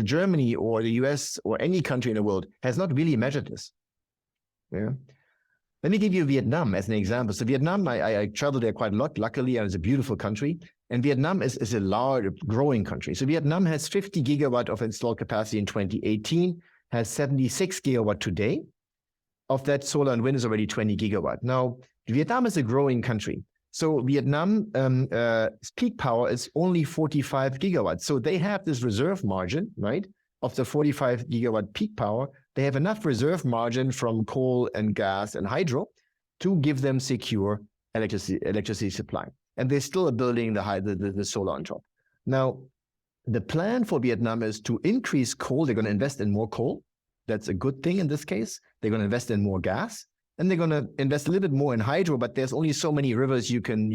Germany or the US or any country in the world has not really measured this. Yeah. Let me give you Vietnam as an example. So Vietnam, I traveled there quite a lot, luckily, and it's a beautiful country. And Vietnam is a large, growing country. So Vietnam has 50 gigawatt of installed capacity in 2018, has 76 gigawatt today. Of that, solar and wind is already 20 gigawatt. Now, Vietnam is a growing country. So Vietnam peak power is only 45 gigawatts. So they have this reserve margin, right? Of the 45 gigawatt peak power, they have enough reserve margin from coal and gas and hydro to give them secure electricity supply. And they still are building the solar on top. Now, the plan for Vietnam is to increase coal. They're going to invest in more coal. That's a good thing in this case. They're going to invest in more gas. And they're going to invest a little bit more in hydro, but there's only so many rivers you can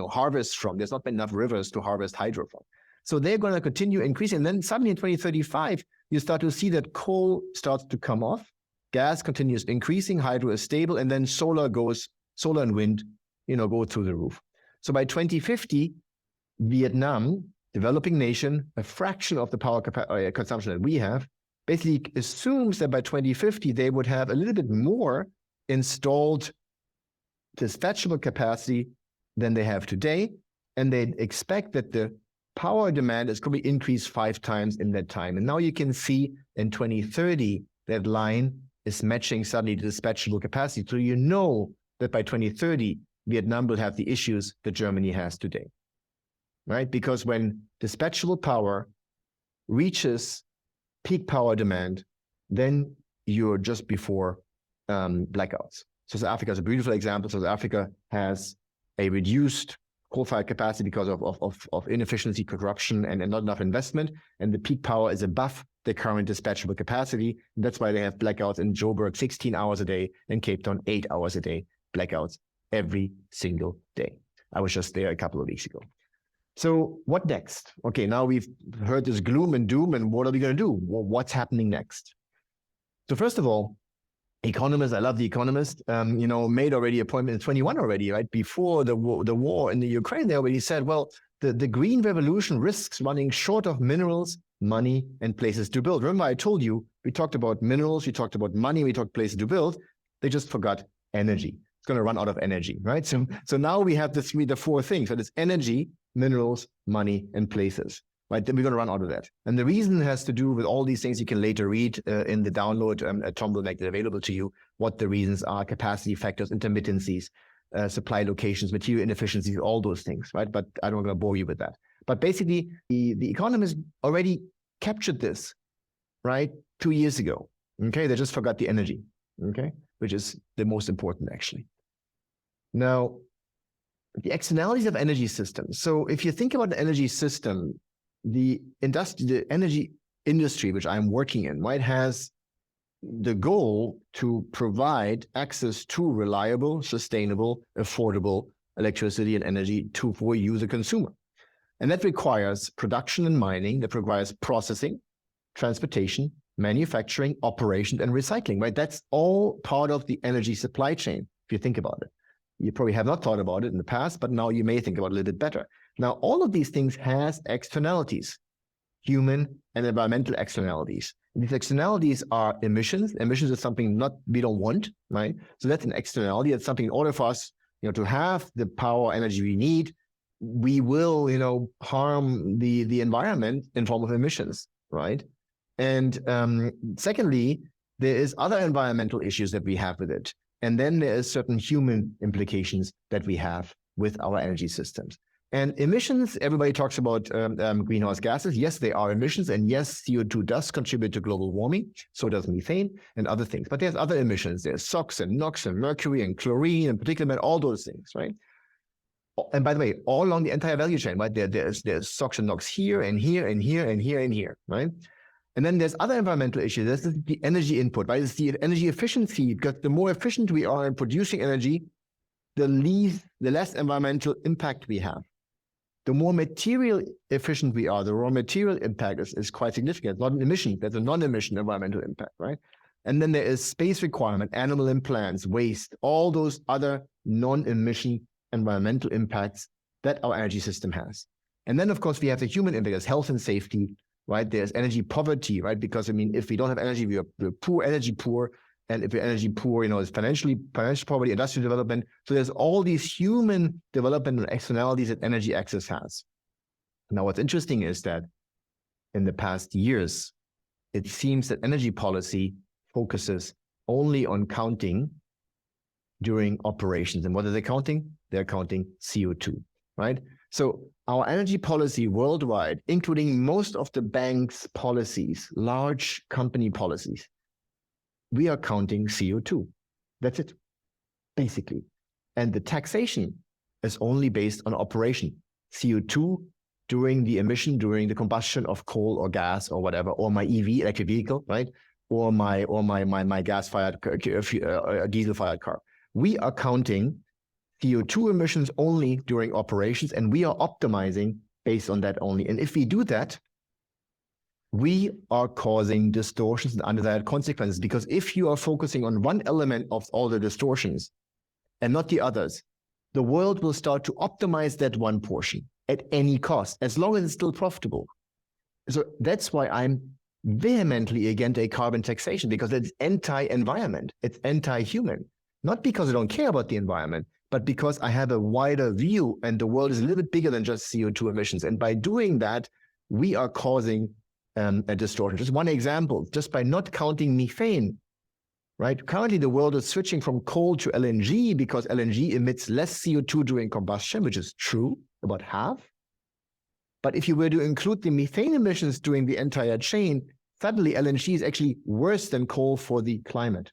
harvest from. There's not enough rivers to harvest hydro from. So they're going to continue increasing. And then suddenly in 2035, you start to see that coal starts to come off. Gas continues increasing. Hydro is stable. And then solar and wind, go through the roof. So by 2050, Vietnam, developing nation, a fraction of the power consumption that we have, basically assumes that by 2050, they would have a little bit more installed dispatchable capacity than they have today. And they expect that the power demand is going to increase 5 times in that time. And now you can see in 2030, that line is matching suddenly the dispatchable capacity. So you know that by 2030, Vietnam will have the issues that Germany has today, right? Because when dispatchable power reaches peak power demand, then you're just before blackouts. So South Africa is a beautiful example. South Africa has a reduced coal-fired capacity because of inefficiency, corruption, and not enough investment. And the peak power is above the current dispatchable capacity. And that's why they have blackouts in Joburg 16 hours a day, and Cape Town 8 hours a day, blackouts every single day. I was just there a couple of weeks ago. So what next? Okay, now we've heard this gloom and doom, and what are we going to do? Well, what's happening next? So first of all, economists, I love the Economist, made already a point in 21 already, right? Before the war in the Ukraine, they already said, well, the green revolution risks running short of minerals, money, and places to build. Remember, I told you, we talked about minerals, we talked about money, we talked places to build. They just forgot energy. It's going to run out of energy, right? So now we have the 4 things. So it's energy, minerals, money, and places, right? Then we're going to run out of that. And the reason has to do with all these things you can later read in the download. Tom will make it available to you, what the reasons are, capacity factors, intermittencies, supply locations, material inefficiencies, all those things, right? But I don't want to bore you with that. But basically, the economists already captured this, right, 2 years ago. Okay, they just forgot the energy, okay, which is the most important, actually. Now, the externalities of energy systems. So if you think about the energy system, the energy industry, which I'm working in, right, has the goal to provide access to reliable, sustainable, affordable electricity and energy for you, the consumer. And that requires production and mining, that requires processing, transportation, manufacturing, operation, and recycling, right? That's all part of the energy supply chain, if you think about it. You probably have not thought about it in the past, but now you may think about it a little bit better. Now, all of these things has externalities, human and environmental externalities. These externalities are emissions. Emissions is something we don't want, right? So that's an externality. It's something in order for us, to have the power, energy we need, we will, harm the environment in form of emissions, right? And secondly, there is other environmental issues that we have with it. And then there is certain human implications that we have with our energy systems. And emissions, everybody talks about greenhouse gases. Yes, they are emissions. And yes, CO2 does contribute to global warming. So does methane and other things. But there's other emissions. There's SOx and NOx and mercury and chlorine and particulate matter, all those things, right? And by the way, all along the entire value chain, right? There's SOx and NOx here and here and here and here and here, right? And then there's other environmental issues. There's the energy input, right? It's the energy efficiency, because the more efficient we are in producing energy, the less environmental impact we have. The more material efficient we are, the raw material impact is quite significant. It's not an emission, there's a non-emission environmental impact, right? And then there is space requirement, animal implants, waste, all those other non-emission environmental impacts that our energy system has. And then, of course, we have the human impact, there's health and safety, right? There's energy poverty, right? Because, if we don't have energy, we're poor, energy poor. And if we're energy poor, it's financial poverty, industrial development. So there's all these human development and externalities that energy access has. Now, what's interesting is that in the past years, it seems that energy policy focuses only on counting during operations. And what are they counting? They're counting CO2, right? So our energy policy worldwide, including most of the banks' policies, large company policies, we are counting CO2. That's it, basically. And the taxation is only based on operation. CO2 during the combustion of coal or gas or whatever, or my EV, electric vehicle, right? Or my gas-fired, diesel-fired car. We are counting CO2 emissions only during operations, and we are optimizing based on that only. And if we do that, we are causing distortions and undesired consequences, because if you are focusing on one element of all the distortions and not the others, the world will start to optimize that one portion at any cost, as long as it's still profitable. So that's why I'm vehemently against a carbon taxation, because it's anti-environment, it's anti-human. Not because I don't care about the environment, but because I have a wider view and the world is a little bit bigger than just CO2 emissions. And by doing that, we are causing a distortion. Just one example, just by not counting methane, right? Currently, the world is switching from coal to LNG because LNG emits less CO2 during combustion, which is true, about half. But if you were to include the methane emissions during the entire chain, suddenly LNG is actually worse than coal for the climate.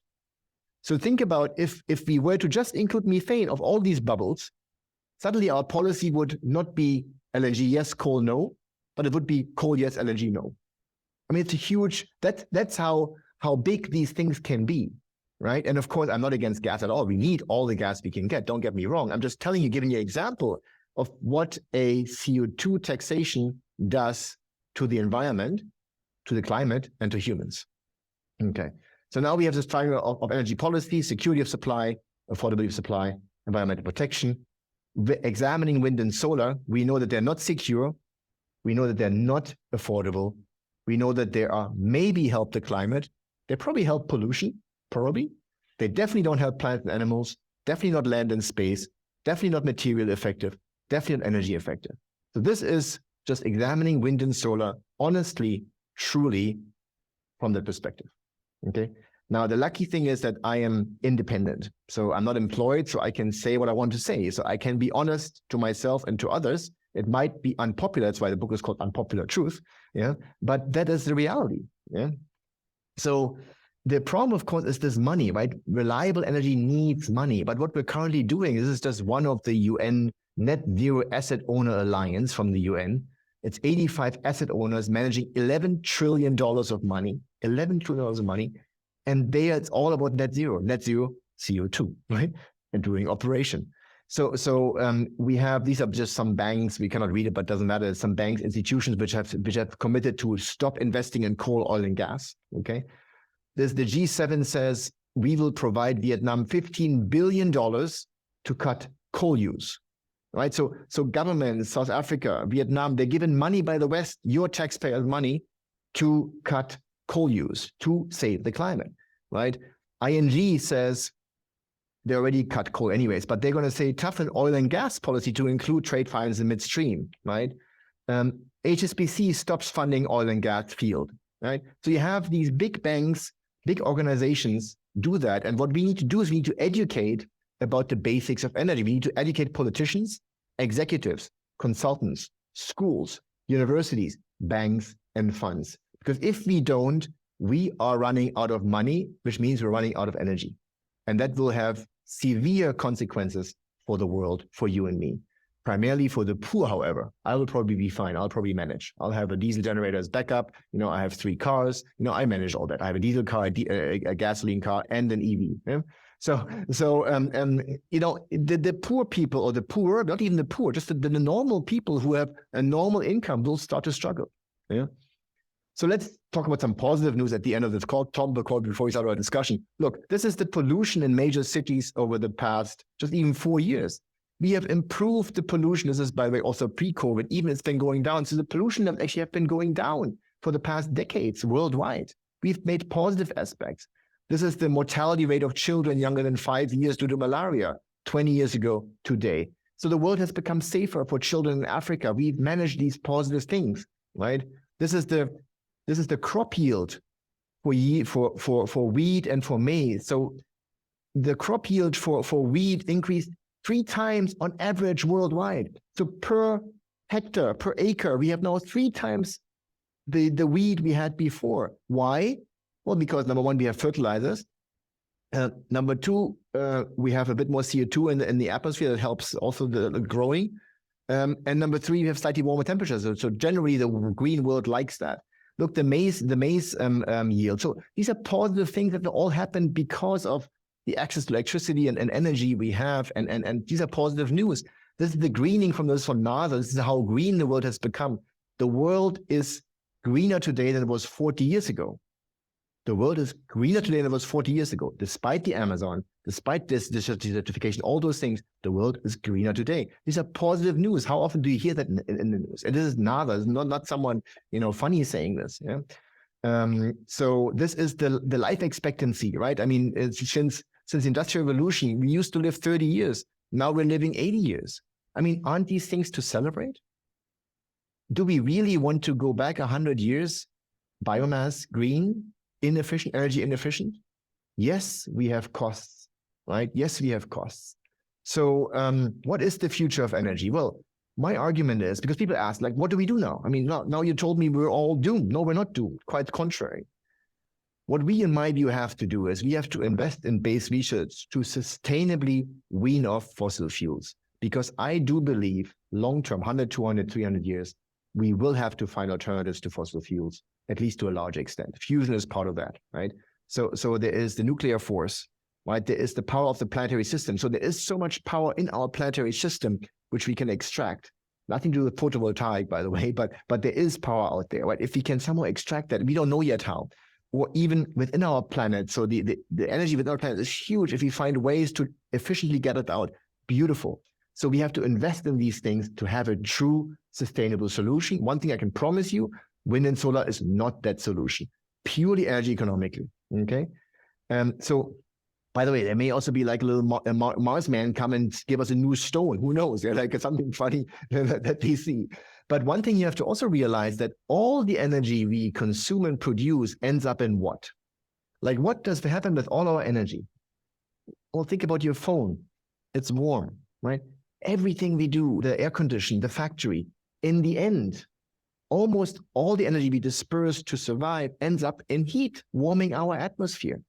So think about if we were to just include methane of all these bubbles, suddenly our policy would not be LNG yes, coal no, but it would be coal yes, LNG no. It's a huge, that's how big these things can be, right? And of course, I'm not against gas at all. We need all the gas we can get. Don't get me wrong. I'm just telling you, giving you an example of what a CO2 taxation does to the environment, to the climate, and to humans. Okay. So now we have this triangle of energy policy, security of supply, affordability of supply, environmental protection. Examining wind and solar, we know that they're not secure. We know that they're not affordable. We know that they are maybe help the climate. They probably help pollution, probably. They definitely don't help plants and animals, definitely not land and space, definitely not material effective, definitely not energy effective. So this is just examining wind and solar honestly, truly from that perspective. Okay. Now, the lucky thing is that I am independent. So I'm not employed, so I can say what I want to say. So I can be honest to myself and to others. It might be unpopular. That's why the book is called Unpopular Truth. Yeah. But that is the reality. Yeah. So the problem, of course, is this money, right? Reliable energy needs money. But what we're currently doing, this is just one of the UN Net Zero Asset Owner Alliance from the UN. It's 85 asset owners managing $11 trillion of money, $11 trillion of money. And there it's all about net zero CO2, right? And doing operation. So we have, these are just some banks, we cannot read it, but doesn't matter. Some banks, institutions which have committed to stop investing in coal, oil, and gas. Okay. The G7 says we will provide Vietnam $15 billion to cut coal use. Right. So governments, South Africa, Vietnam, they're given money by the West, your taxpayers' money, to cut coal use, to save the climate. Right. ING says they already cut coal anyways, but they're going to say toughen oil and gas policy to include trade finance in midstream, right? HSBC stops funding oil and gas field, right? So you have these big banks, big organizations do that. And what we need to do is we need to educate about the basics of energy. We need to educate politicians, executives, consultants, schools, universities, banks, and funds. Because if we don't, we are running out of money, which means we're running out of energy. And that will have severe consequences for the world, for you and me. Primarily for the poor, however, I will probably be fine. I'll probably manage. I'll have a diesel generator as backup. I have 3 cars. I manage all that. I have a diesel car, a gasoline car, and an EV. Yeah? So the poor people, or the poor, not even the poor, just the normal people who have a normal income will start to struggle. Yeah. So let's talk about some positive news at the end of this call. Tom will call before we start our discussion. Look, this is the pollution in major cities over the past, just even 4 years. We have improved the pollution. This is, by the way, also pre-COVID. Even it's been going down. So the pollution levels actually have been going down for the past decades worldwide. We've made positive aspects. This is the mortality rate of children younger than 5 years due to malaria 20 years ago today. So the world has become safer for children in Africa. We've managed these positive things, right? This is the crop yield for wheat and for maize. So the crop yield for wheat increased 3 times on average worldwide. So per hectare, per acre, we have now 3 times the wheat we had before. Why? Well, because number one, we have fertilizers. Number two, we have a bit more CO2 in the atmosphere that helps also the growing. And number 3, we have slightly warmer temperatures. So generally, the green world likes that. Look, the maize yield. So these are positive things that all happen because of the access to electricity and energy we have, and these are positive news. This is the greening from NASA. This is how green the world has become. The world is greener today than it was 40 years ago. The world is greener today than it was 40 years ago. Despite the Amazon, despite this desertification, all those things, the world is greener today. These are positive news. How often do you hear that in the news? And this is NASA. It's not someone funny saying this. Yeah. So this is the life expectancy, right? I mean, since the Industrial Revolution, we used to live 30 years. Now we're living 80 years. I mean, aren't these things to celebrate? Do we really want to go back 100 years? Biomass, green, inefficient, energy inefficient? Yes, we have costs, right? Yes, we have costs. So what is the future of energy? Well, my argument is, because people ask, like, what do we do now? I mean, now you told me we're all doomed. No, we're not doomed. Quite the contrary. What we, in my view, have to do is we have to invest in base research to sustainably wean off fossil fuels. Because I do believe long-term, 100, 200, 300 years, we will have to find alternatives to fossil fuels, at least to a large extent. Fusion is part of that, right? So there is the nuclear force, right? There is the power of the planetary system. So there is so much power in our planetary system, which we can extract. Nothing to do with photovoltaic, by the way, but there is power out there, right? If we can somehow extract that, we don't know yet how. Or even within our planet. So the energy within our planet is huge. If we find ways to efficiently get it out, beautiful. So we have to invest in these things to have a true sustainable solution. One thing I can promise you, wind and solar is not that solution, purely energy economically, okay? So, by the way, there may also be like a little Mars man come and give us a new stone. Who knows? They're like something funny that they see. But one thing you have to also realize that all the energy we consume and produce ends up in what? Like, what does happen with all our energy? Well, think about your phone. It's warm, right? Everything we do, the air condition, the factory, in the end, almost all the energy we disperse to survive ends up in heat, warming our atmosphere.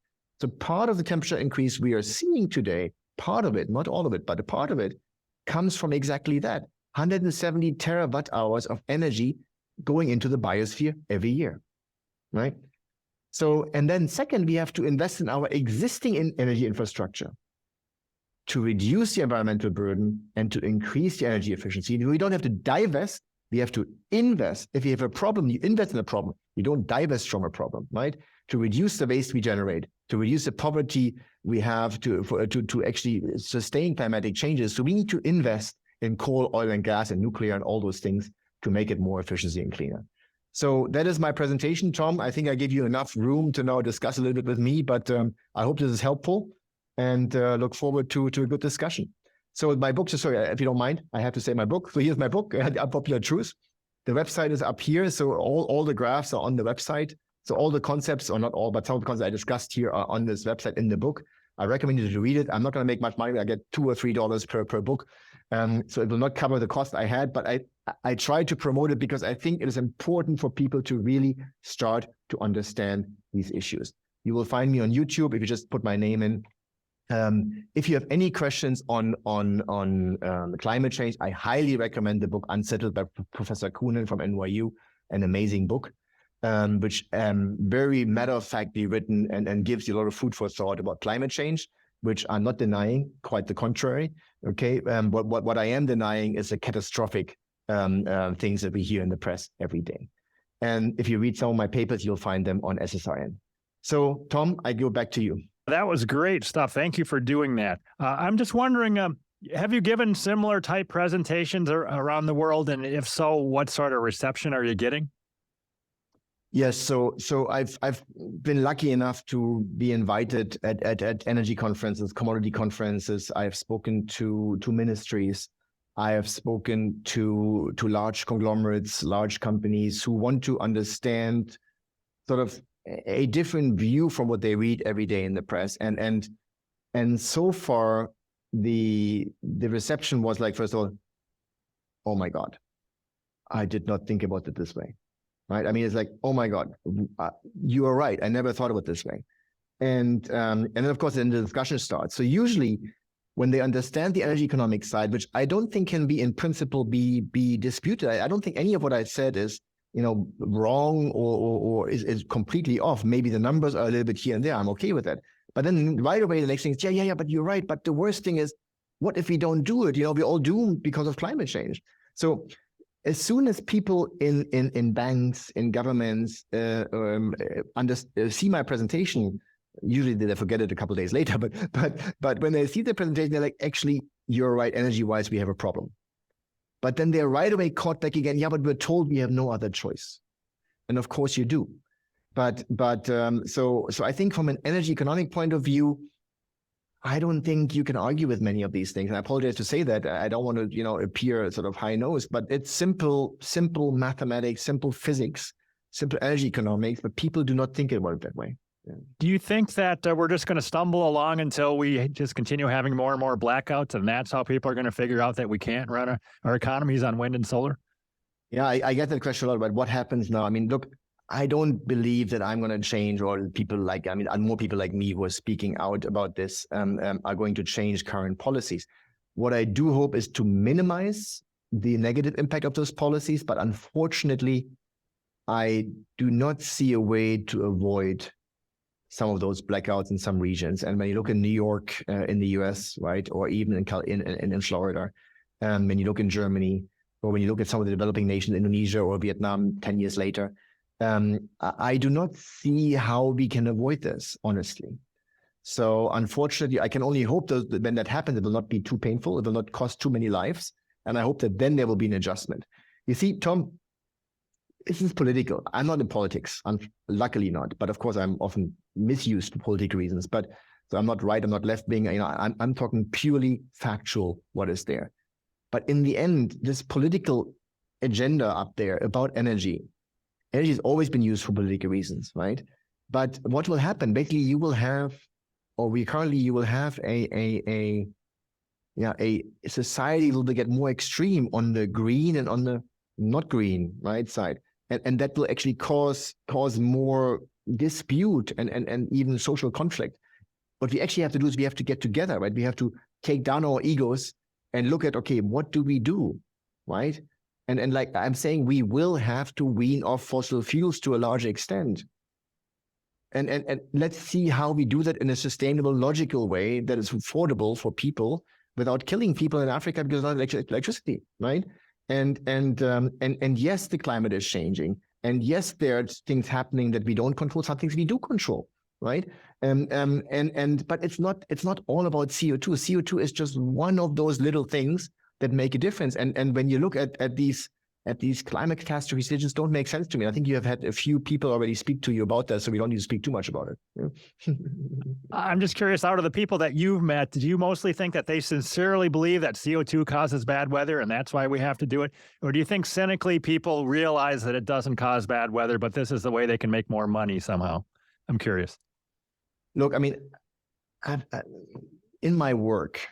So part of the temperature increase we are seeing today, part of it, not all of it, but a part of it, comes from exactly that. 170 terawatt hours of energy going into the biosphere every year, right? So, and then second, we have to invest in our existing energy infrastructure to reduce the environmental burden and to increase the energy efficiency. We don't have to divest, we have to invest. If you have a problem, you invest in a problem. You don't divest from a problem, right? To reduce the waste we generate, to reduce the poverty we have to actually sustain climatic changes. So we need to invest in coal, oil and gas and nuclear and all those things to make it more efficiency and cleaner. So that is my presentation, Tom. I think I gave you enough room to now discuss a little bit with me, but I hope this is helpful and look forward to a good discussion. So my book, sorry, if you don't mind, I have to say my book. So here's my book, Unpopular Truth. The website is up here. So all the graphs are on the website. So all the concepts, or not all, but some of the concepts I discussed here are on this website in the book. I recommend you to read it. I'm not going to make much money. I get $2 or $3 per book. So it will not cover the cost I had, but I try to promote it because I think it is important for people to really start to understand these issues. You will find me on YouTube if you just put my name in. If you have any questions on climate change, I highly recommend the book Unsettled by Professor Kuhnen from NYU, an amazing book, which very matter-of-factly written and gives you a lot of food for thought about climate change, which I'm not denying, quite the contrary. Okay, what I am denying is the catastrophic things that we hear in the press every day. And if you read some of my papers, you'll find them on SSRN. So, Tom, I go back to you. That was great stuff. Thank you for doing that. I'm just wondering, have you given similar type presentations around the world? And if so, what sort of reception are you getting? Yes, so I've been lucky enough to be invited at energy conferences, commodity conferences. I have spoken to ministries. I have spoken to large conglomerates, large companies who want to understand sort of a different view from what they read every day in the press. And so far, the reception was like, first of all, oh my God, I did not think about it this way. Right? I mean, it's like, oh my God, you are right. I never thought of it this way. And then of course, then the discussion starts. So usually when they understand the energy economic side, which I don't think can be in principle be disputed. I don't think any of what I said is, wrong or is completely off. Maybe the numbers are a little bit here and there. I'm okay with that. But then right away, the next thing is, yeah, but you're right. But the worst thing is, what if we don't do it? We're all doomed because of climate change. So as soon as people in banks, in governments see my presentation, usually they forget it a couple of days later, but when they see the presentation, they're like, actually, you're right, energy-wise, we have a problem. But then they're right away caught back again, yeah, but we're told we have no other choice. And of course you do. So I think from an energy economic point of view, I don't think you can argue with many of these things. And I apologize to say that. I don't want to, appear sort of high-nosed, but it's simple mathematics, simple physics, simple energy economics, but people do not think about it that way. Yeah. Do you think that we're just going to stumble along until we just continue having more and more blackouts, and that's how people are going to figure out that we can't run our economies on wind and solar? Yeah, I get that question a lot about what happens now. I mean, look, I don't believe that I'm going to change, or more people like me who are speaking out about this are going to change current policies. What I do hope is to minimize the negative impact of those policies, but unfortunately, I do not see a way to avoid some of those blackouts in some regions. And when you look in New York, in the US, right, or even in Florida, when you look in Germany, or when you look at some of the developing nations, Indonesia or Vietnam 10 years later, I do not see how we can avoid this, honestly. So unfortunately, I can only hope that when that happens, it will not be too painful. It will not cost too many lives. And I hope that then there will be an adjustment. You see, Tom, this is political. I'm not in politics. I'm luckily not. But of course, I'm often misused for political reasons. But so I'm not right. I'm not left wing. I'm talking purely factual, what is there. But in the end, this political agenda up there about energy has always been used for political reasons, right? But what will happen? Basically, you will have a society will get more extreme on the green and on the not green, right, side. And that will actually cause more dispute and even social conflict. What we actually have to do is we have to get together, right? We have to take down our egos and look at, okay, what do we do, right? And like I'm saying, we will have to wean off fossil fuels to a large extent. And let's see how we do that in a sustainable, logical way that is affordable for people without killing people in Africa because of electricity, right? And yes, the climate is changing. And yes, there are things happening that we don't control, some things we do control, right? But it's not all about CO2. CO2 is just one of those little things that make a difference. And when you look at these climate catastrophes, they just don't make sense to me. I think you have had a few people already speak to you about that, so we don't need to speak too much about it. I'm just curious, out of the people that you've met, do you mostly think that they sincerely believe that CO2 causes bad weather and that's why we have to do it? Or do you think cynically people realize that it doesn't cause bad weather, but this is the way they can make more money somehow? I'm curious. Look, I mean, in my work,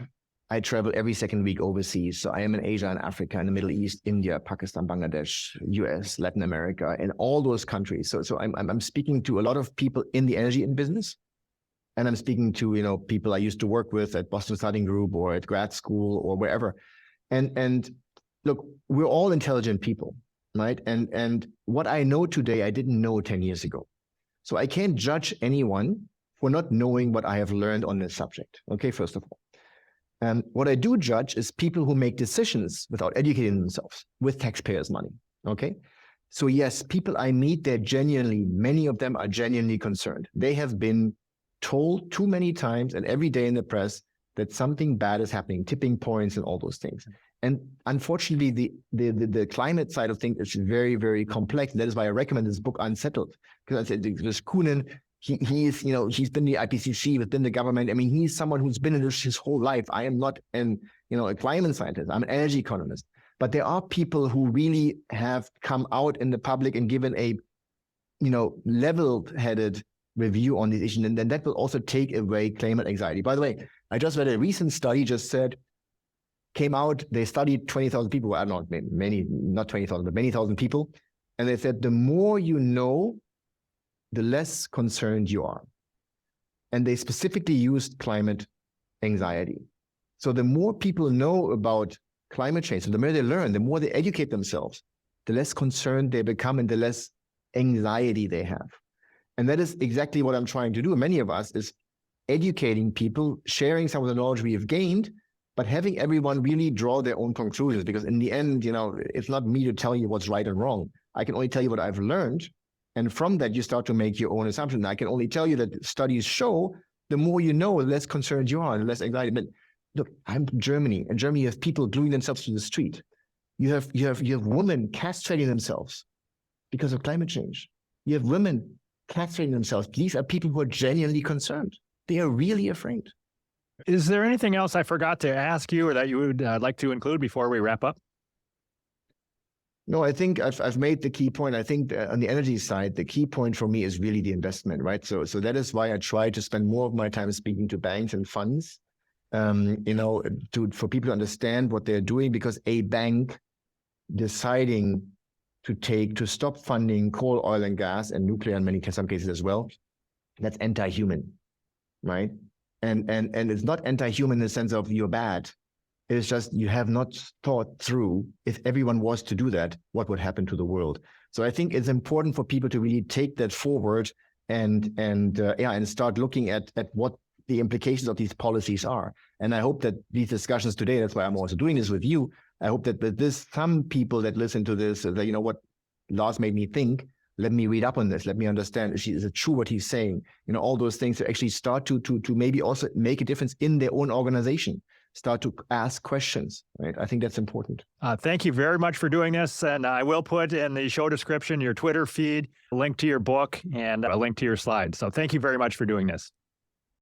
I travel every second week overseas. So I am in Asia and Africa, in the Middle East, India, Pakistan, Bangladesh, US, Latin America, and all those countries. So I'm speaking to a lot of people in the energy business. And I'm speaking to, people I used to work with at Boston Studying Group or at grad school or wherever. And look, we're all intelligent people, right? And what I know today, I didn't know 10 years ago. So I can't judge anyone for not knowing what I have learned on this subject. Okay, first of all. What I do judge is people who make decisions without educating themselves with taxpayers' money, okay? So yes, people I meet, many of them are genuinely concerned. They have been told too many times and every day in the press that something bad is happening, tipping points and all those things. And unfortunately, the climate side of things is very, very complex. That is why I recommend this book, Unsettled, because I said this Kuhnen, he's been the IPCC, within the government. I mean, he's someone who's been in this his whole life. I am not a climate scientist. I'm an energy economist. But there are people who really have come out in the public and given a, level-headed review on these issues. And then that will also take away climate anxiety. By the way, I just read a recent study came out, they studied 20,000 people. I don't know, many, not 20,000, but many thousand people. And they said, the more you know, the less concerned you are. And they specifically used climate anxiety. So the more people know about climate change, so the more they learn, the more they educate themselves, the less concerned they become and the less anxiety they have. And that is exactly what I'm trying to do. Many of us is educating people, sharing some of the knowledge we have gained, but having everyone really draw their own conclusions. Because in the end, it's not me to tell you what's right and wrong. I can only tell you what I've learned. And from that, you start to make your own assumptions. I can only tell you that studies show the more you know, the less concerned you are, the less anxiety. But look, I'm from Germany. In Germany, you have people gluing themselves to the street. You have women castrating themselves because of climate change. You have women castrating themselves. These are people who are genuinely concerned. They are really afraid. Is there anything else I forgot to ask you or that you would like to include before we wrap up? No, I think I've made the key point. I think on the energy side, the key point for me is really the investment, right? So that is why I try to spend more of my time speaking to banks and funds, for people to understand what they're doing, because a bank deciding to stop funding coal, oil, and gas, and nuclear in some cases as well, that's anti-human, right? And it's not anti-human in the sense of you're bad. It's just you have not thought through, if everyone was to do that, what would happen to the world. So I think it's important for people to really take that forward and start looking at what the implications of these policies are. And I hope that these discussions today, that's why I'm also doing this with you, I hope that with this, some people that listen to this, that, what Lars made me think, let me read up on this, let me understand, is it true what he's saying? All those things to actually start to maybe also make a difference in their own organization. Start to ask questions, right? I think that's important. Thank you very much for doing this. And I will put in the show description your Twitter feed, a link to your book, and a link to your slides. So thank you very much for doing this.